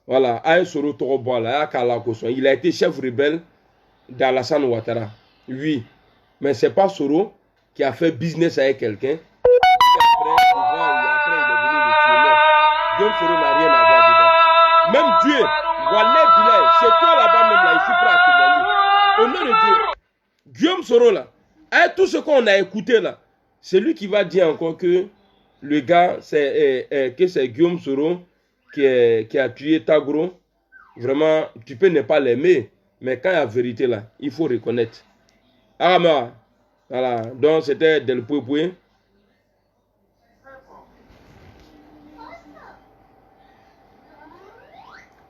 A: Voilà. Il a été chef rebelle d'Alassane Ouattara. Oui. Mais ce n'est pas Soro qui a fait business avec quelqu'un. Après, il est venu le tuer. Non. Guillaume Soro n'a rien à voir dedans. Même Dieu, Wallet Bilay, c'est toi là-bas même là, je suis prêt à témoigner. Au nom de Dieu, Guillaume Soro là, avec tout ce qu'on a écouté là, c'est lui qui va dire encore que le gars, c'est Guillaume Soro qui a tué Tagro. Vraiment, tu peux ne pas l'aimer, mais quand il y a vérité là, il faut reconnaître. Ah, mais voilà, donc c'était Del Poué.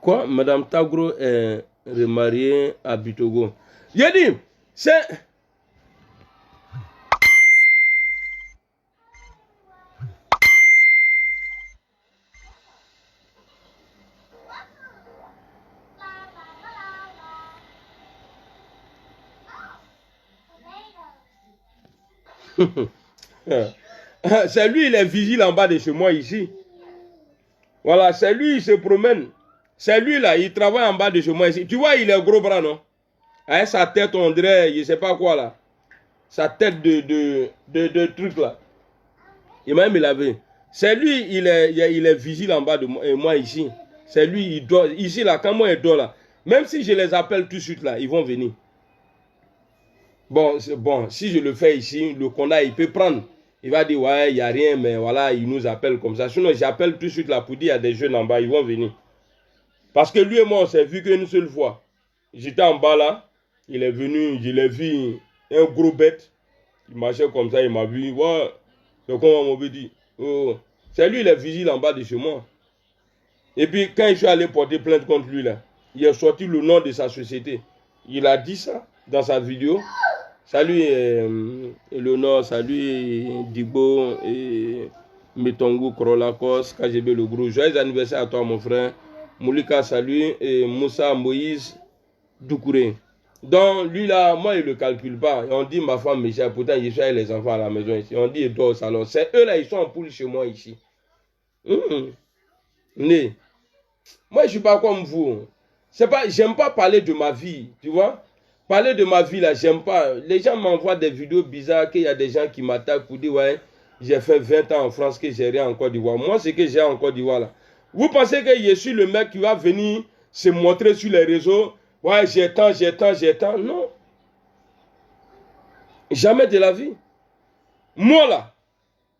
A: Quoi? Madame Tagro est remariée à Bitogo. J'ai dit, c'est... C'est lui, il est vigile en bas de chez moi ici. Voilà, c'est lui, il se promène. C'est lui là, il travaille en bas de chez moi ici. Tu vois, il est gros bras, non? Avec sa tête, on dirait, je ne sais pas quoi là. Sa tête de truc là. Il m'a même lavé. C'est lui, il est vigile en bas de moi ici. C'est lui, il dort. Ici là, quand moi il dort là. Même si je les appelle tout de suite là, ils vont venir. Bon, si je le fais ici, le Konda, il peut prendre. Il va dire, ouais, il n'y a rien, mais voilà, il nous appelle comme ça. Sinon, j'appelle tout de suite là pour dire, il y a des jeunes en bas, ils vont venir. Parce que lui et moi, on s'est vu qu'une seule fois. J'étais en bas là, il est venu, je l'ai vu, un gros bête. Il marchait comme ça, il m'a vu, ouais, c'est comme on m'avait dit. Oh. C'est lui, il est vigile en bas de chez moi. Et puis, quand je suis allé porter plainte contre lui là, il a sorti le nom de sa société. Il a dit ça dans sa vidéo. Salut Léonore, salut Digbo et Metongo, Korolakos, KGB le gros. Joyeux anniversaire à toi, mon frère. Moulika, salut. Et Moussa Moïse Doucouré. Donc, lui là, moi, il ne le calcule pas. On dit ma femme Michel, pourtant, je suis avec les enfants à la maison ici. On dit il dort au salon. C'est eux là, ils sont en poule chez moi ici. Né. Moi, je ne suis pas comme vous. C'est pas, j'aime pas parler de ma vie, tu vois. Parler de ma vie là, j'aime pas. Les gens m'envoient des vidéos bizarres qu'il y a des gens qui m'attaquent pour dire ouais, j'ai fait 20 ans en France que j'ai rien en Côte d'Ivoire. Moi, c'est que j'ai en Côte d'Ivoire là. Vous pensez que je suis le mec qui va venir se montrer sur les réseaux? Ouais, j'ai tant. Non. Jamais de la vie. Moi là,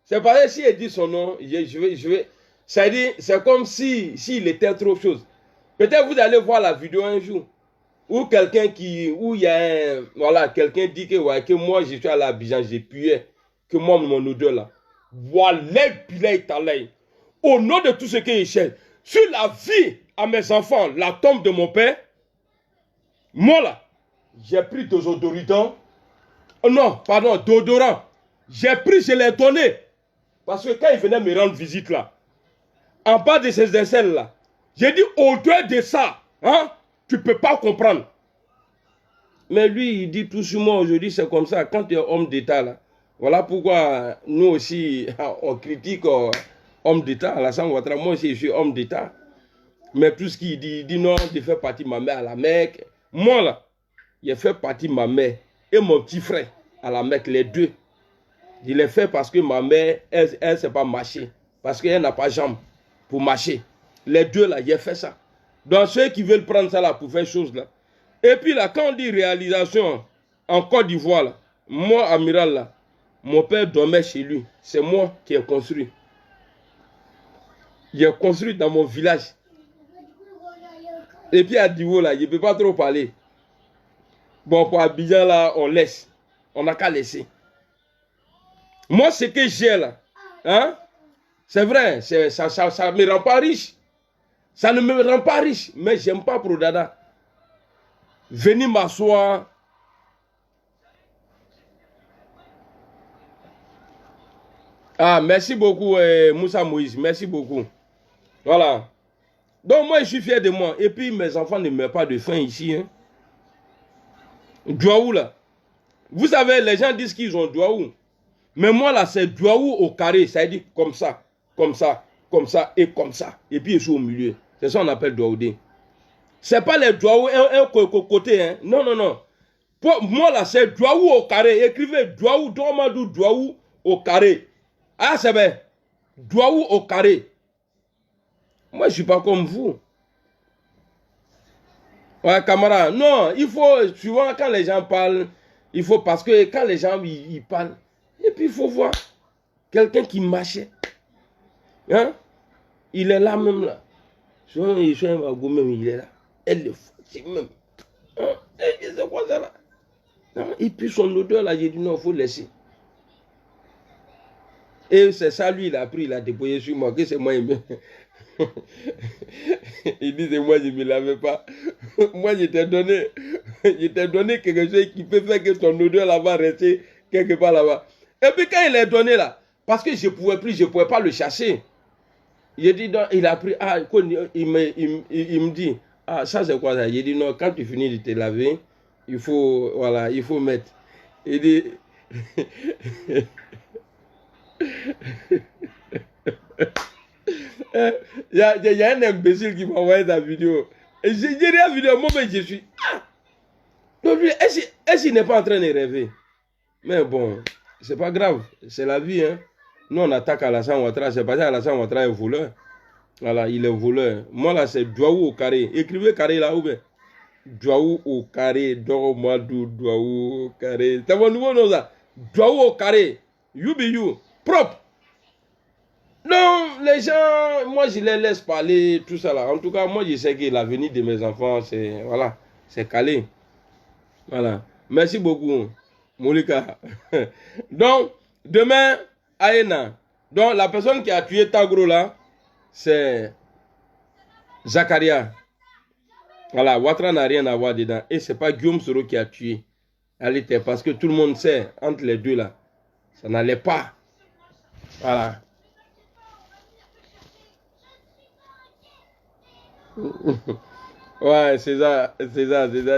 A: c'est pareil, si il dit son nom, je vais. Ça dit, c'est comme s'il était trop chose. Peut-être vous allez voir la vidéo un jour. Ou quelqu'un où il y a un, voilà, quelqu'un dit que, ouais, que moi je suis à l'Abidjan, j'ai pué, que moi mon odeur là. Voilà, au nom de tout ce qui est cher, sur la vie à mes enfants, la tombe de mon père, moi là, j'ai pris des odoritants. Non, pardon, d'odorant. J'ai pris, je l'ai donné. Parce que quand il venait me rendre visite là, en bas de ces aisselles là, j'ai dit au-delà de ça, hein, tu ne peux pas comprendre. Mais lui, il dit tout sur moi aujourd'hui, c'est comme ça. Quand tu es homme d'État là, voilà pourquoi nous aussi, on critique homme d'État. Alassane Ouattara, moi aussi, je suis homme d'État. Mais tout ce qu'il dit, il dit non, je fais partie de ma mère à la Mecque. Moi là, il fait partie de ma mère et mon petit frère à la Mecque, les deux. Il les fait parce que ma mère, elle ne sait pas marcher. Parce qu'elle n'a pas de jambes pour marcher. Les deux là, il a fait ça. Donc ceux qui veulent prendre ça là pour faire chose là. Et puis là, quand on dit réalisation en Côte d'Ivoire là, moi, amiral là, mon père dormait chez lui. C'est moi qui ai construit. J'ai construit dans mon village. Et puis à Divo là, je ne peux pas trop parler. Bon, pour Abidjan là, on laisse. On n'a qu'à laisser. Moi, ce que j'ai là, hein, c'est vrai, ça ne me rend pas riche. Ça ne me rend pas riche, mais j'aime pas Prodada. Venez m'asseoir. Ah, merci beaucoup, Moussa Moïse, merci beaucoup. Voilà. Donc, moi, je suis fier de moi. Et puis, mes enfants ne meurent pas de faim ici. Hein. Douaou, là. Vous savez, les gens disent qu'ils ont Douaou. Mais moi, là, c'est Douaou au carré. Ça veut dire comme ça, comme ça, comme ça et comme ça. Et puis, je suis au milieu. C'est ça qu'on appelle Douaoudé. Ce n'est pas les Douaou un côté. Hein. Non, non, non. Pour moi, là, c'est Douaou au carré. Écrivez Douaou, Dormadou, Douaou au carré. Ah, c'est bien. Douaou au carré. Moi, je ne suis pas comme vous. Ouais, camarade. Non, il faut, souvent, quand les gens parlent, il faut, parce que quand les gens ils parlent, et puis il faut voir quelqu'un qui marchait. Hein? Il est là même là. Souvent, il est là. Elle le fait même. Hein? C'est quoi ça là? Hein? Et puis son odeur là, j'ai dit non, il faut laisser. Et c'est ça, lui, il a pris, il a déployé sur moi, que c'est moi, il dit, c'est moi, je ne me lavais pas. Moi, je t'ai donné quelque chose qui peut faire que ton odeur là va rester quelque part là-bas. Et puis quand il est donné là, parce que je ne pouvais pas le chasser. Il dit, non, il a pris, ah, il me dit, ah, ça c'est quoi ça? Il dit, non, quand tu finis de te laver, il faut, voilà, il faut mettre. Il dit, il y a un imbécile qui m'a envoyé ta vidéo. Et j'ai dit la vidéo, moi je suis. Ah! Donc lui, est-ce qu'il n'est pas en train de rêver? Mais bon, c'est pas grave, c'est la vie. Hein? Nous on attaque Alassane Ouattara, c'est parce qu'Alassane Ouattara est voleur. Voilà, il est voleur. Moi là c'est Douaou au carré. Écrivez carré là où bien. Douaou au carré, Dormadou, Douaou au carré. C'est mon nouveau nom ça. Douaou au carré. You be you. Propre. Non, les gens, moi je les laisse parler, tout ça là. En tout cas, moi je sais que l'avenir de mes enfants, c'est, voilà, c'est calé. Voilà. Merci beaucoup, Moulika. Donc, demain, Aena. Donc, la personne qui a tué Tagro là, c'est Zakaria. Voilà, Ouattara n'a rien à voir dedans. Et c'est pas Guillaume Soro qui a tué. Elle était, parce que tout le monde sait, entre les deux là, ça n'allait pas. Voilà. Ouais, c'est ça.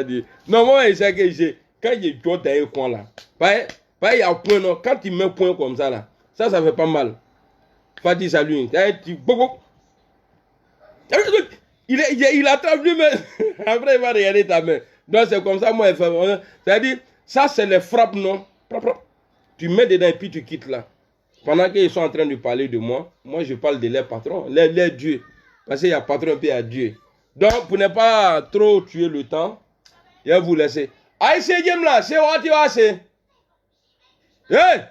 A: Dit. Non, moi, c'est que quand j'ai toi dans un coin là, pas il y a un point, non, quand il met un point comme ça là, ça fait pas mal. Fadi, salut. Il attrape lui-même. Après, il va regarder ta main. Donc, c'est comme ça, moi, c'est-à-dire, ça, c'est les frappes, non? Tu mets dedans et puis tu quittes là. Pendant qu'ils sont en train de parler de moi, moi, je parle de leurs patrons, leurs dieux. Parce qu'il y a patron et puis il y a Dieu. Donc, pour ne pas trop tuer le temps, je vais vous laisser. Aïe, c'est game là, c'est what you say. Hey!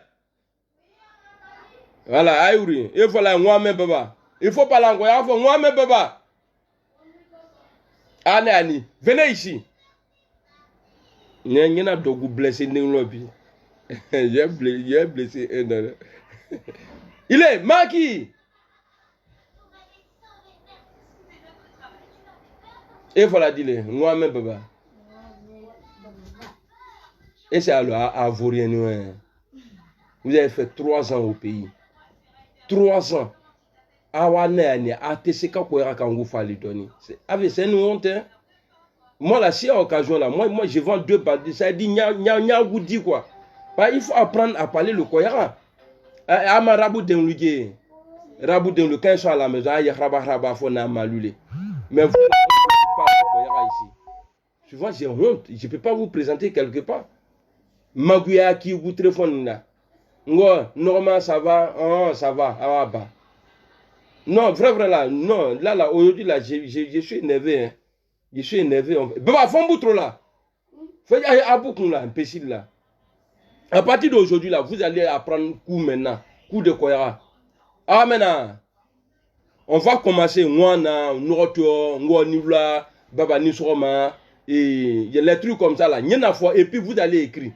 A: Voilà, aïe, il faut la moi-même, baba. Il faut pas l'envoyer, il faut moi-même, baba. Annie, venez ici. Il y a beaucoup blessés dans le lobby. J'ai blessé un dans Il est Maki. Et voilà, dis-le, moi-même, baba. Et c'est à Vaurien. Vous avez fait 3 ans au pays. 3 ans. C'est une honte. Moi, là, si à l'occasion, là, moi, je vends 2 bandits. Ça dit, vous dit quoi. Il faut apprendre à parler le Koyara. Ma rabou d'un lugué. Rabou d'un lugué, quand ils sont à la maison, il y a rabat, faut n'a malulé. Mais vous, ici. Souvent, j'ai honte. Je ne peux pas vous présenter quelque part. Maguya qui vous téléphone là. Normalement, ça va. Oh, ça va. Ah, bah. Non, vrai là. Non, là, aujourd'hui, là, je suis énervé. Hein. Je suis énervé. Bah, faut trop là. Faites à beaucoup là, imbécile là. À partir d'aujourd'hui, là, vous allez apprendre coup maintenant. Coup de Koyara. Ah, maintenant. On va commencer. Moi, Nivla, Baba Nisroma. Et il y a les trucs comme ça là. Et puis vous allez écrire.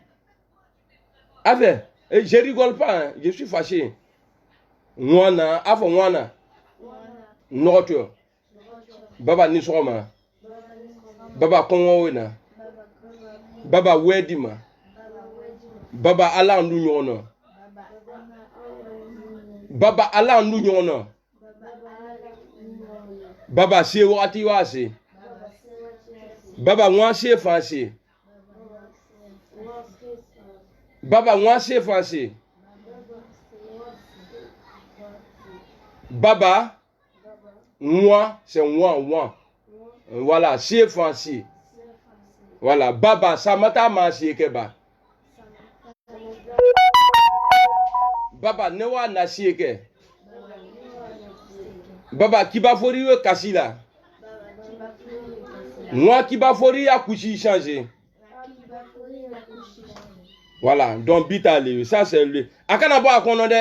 A: Avec, je rigole pas, hein, je suis fâché. Mwana, afo mwana. Noto. Baba Nisroma. Baba Kongowena. Baba Wedima. Baba Alandu Nyono. Baba Alandu Nyono. Baba Sewati Wase. Baba Mwanse Fansi. Baba Mwanse Fansi. Baba, moi, c'est moi. Voilà, c'est Fansi. Voilà, Baba, Samata Mansi Keba. Baba, Newa Nasieke. Baba, Kibafori Kasila. Moi qui bafori a couché changé. Voilà, donc Bitali, ça c'est lui. A quand on a connu,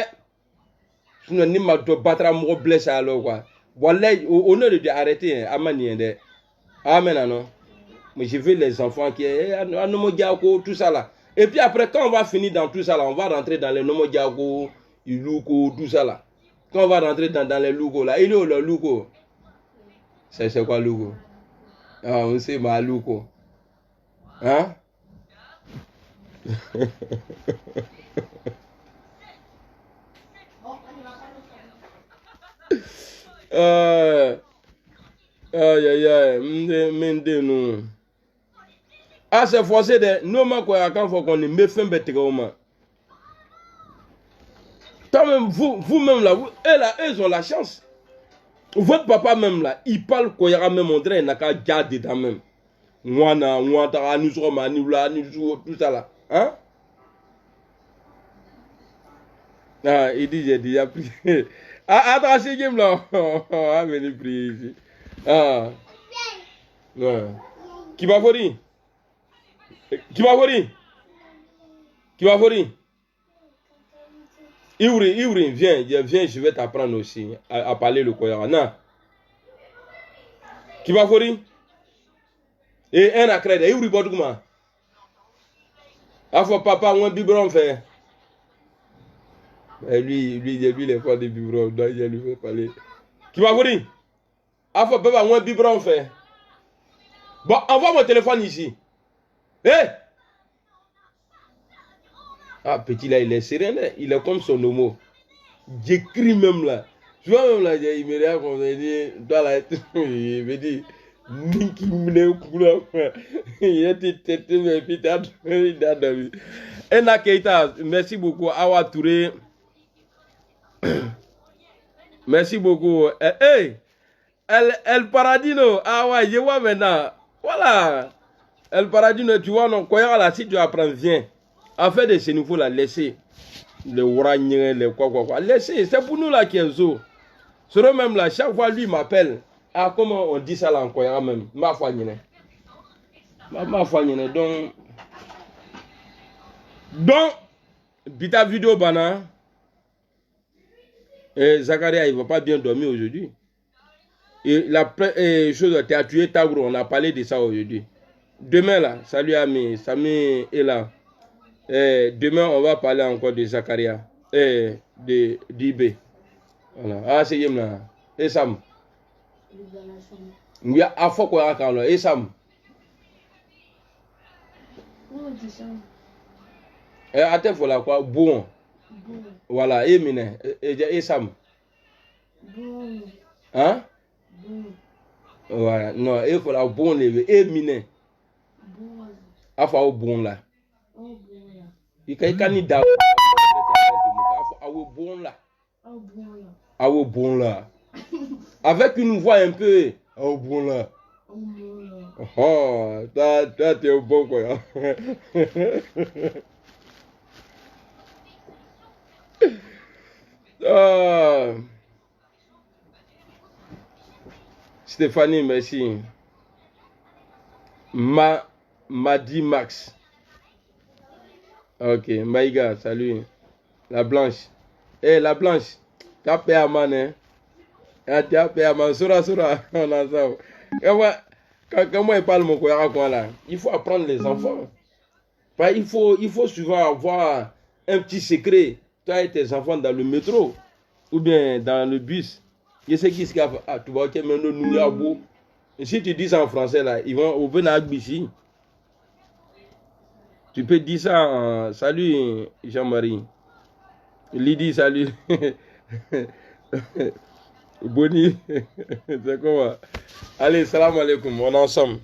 A: je ne sais pas battre mon blessé alors quoi. Voilà, on a dû arrêter à manier. Amen, non. Mais je veux les enfants qui sont tout ça là. Et puis après, quand on va finir dans tout ça là, on va rentrer dans les Nomodiago, Iluko, tout ça là. Quand on va rentrer dans les Lugo là, il est où le Lugo? C'est quoi Lugo? Ah, on sait Malouko. Hein? Aïe. Ah, c'est forcé de. Nous, quand faut qu'on ait me fait bête. Toi-même, vous-même là, ils ont la chance. Votre papa même là, il parle qu'il y aura même André, il n'a qu'à garder dedans même. Moi, nous sommes tout ça là. Hein? Ah, il dit, j'ai déjà pris. Ah, attends, c'est game là. Ah, venez prier ici. Ah. Ouais. Qui va voir? Ivry, viens, je vais t'apprendre aussi à parler le Koyara. Non. Qui va faire? Et un accrède, Ivry Bodouma. Ah, faut papa, un biberon fait. Et lui, il est pas de biberon, donc il lui fait parler. Qui va faire? Ah, faut papa, un biberon fait. Bon, envoie mon téléphone ici. Hé! Ah, petit là, il est serein, il est comme son homo. J'écris même là. Je vois même là, il me regarde comme ça, il dit, toi là, il me dit, Niki Mune Kula, il était tête, mais puis t'as dormi. Ena Keita, merci beaucoup. Awa Touré, merci beaucoup. Hey, El Paradino, ah ouais, je vois maintenant. Voilà. El Paradino, tu vois, non, quand là, si tu apprends, viens. En fait, de ce niveau là, laissez. Les oranges, les quoi. Laissez, c'est pour nous là qui est zo. Ce même là, chaque fois lui m'appelle. Ah, comment on dit ça là encore même? Ma foi, ma foi, donc, bita vidéo bana. Zakaria, il va pas bien dormir aujourd'hui. Et la chose, tu as tué Tagro, on a parlé de ça aujourd'hui. Demain là, salut Ami, Sami est là. Demain, on va parler encore de Zakaria. De d'Ibé. Voilà. Ah, c'est Yem là. Et Sam. Il y a à fond quoi là. Et Sam. Attends, voilà quoi. Bon. Voilà. Et Mine. Et Sam. Hein? Voilà. Non, il faut la bon lever. Et Mine. Afa au bon là. Il can ni da. Awo bon là. Awo bon là. Avec une voix un peu. Awo bon là. Oh, toi t'es bon quoi. Stéphanie, merci. Madi Max. Ok, Maïga, salut. La blanche. La blanche. T'as payé à man, hein? T'as payé à man. Sura, on a ça. Quand moi, il parle mon quoi là, il faut apprendre les enfants. Il faut souvent avoir un petit secret. Toi et tes enfants dans le métro ou bien dans le bus. Je sais qui se fait. Ah, tu vois, maintenant nous y a beau. Si tu dis ça en français là, ils vont venir à Bici. Tu peux dire ça en salut Jean-Marie. Lydie, salut. Bonnie. C'est comment? Allez, salam alaikum, on est ensemble.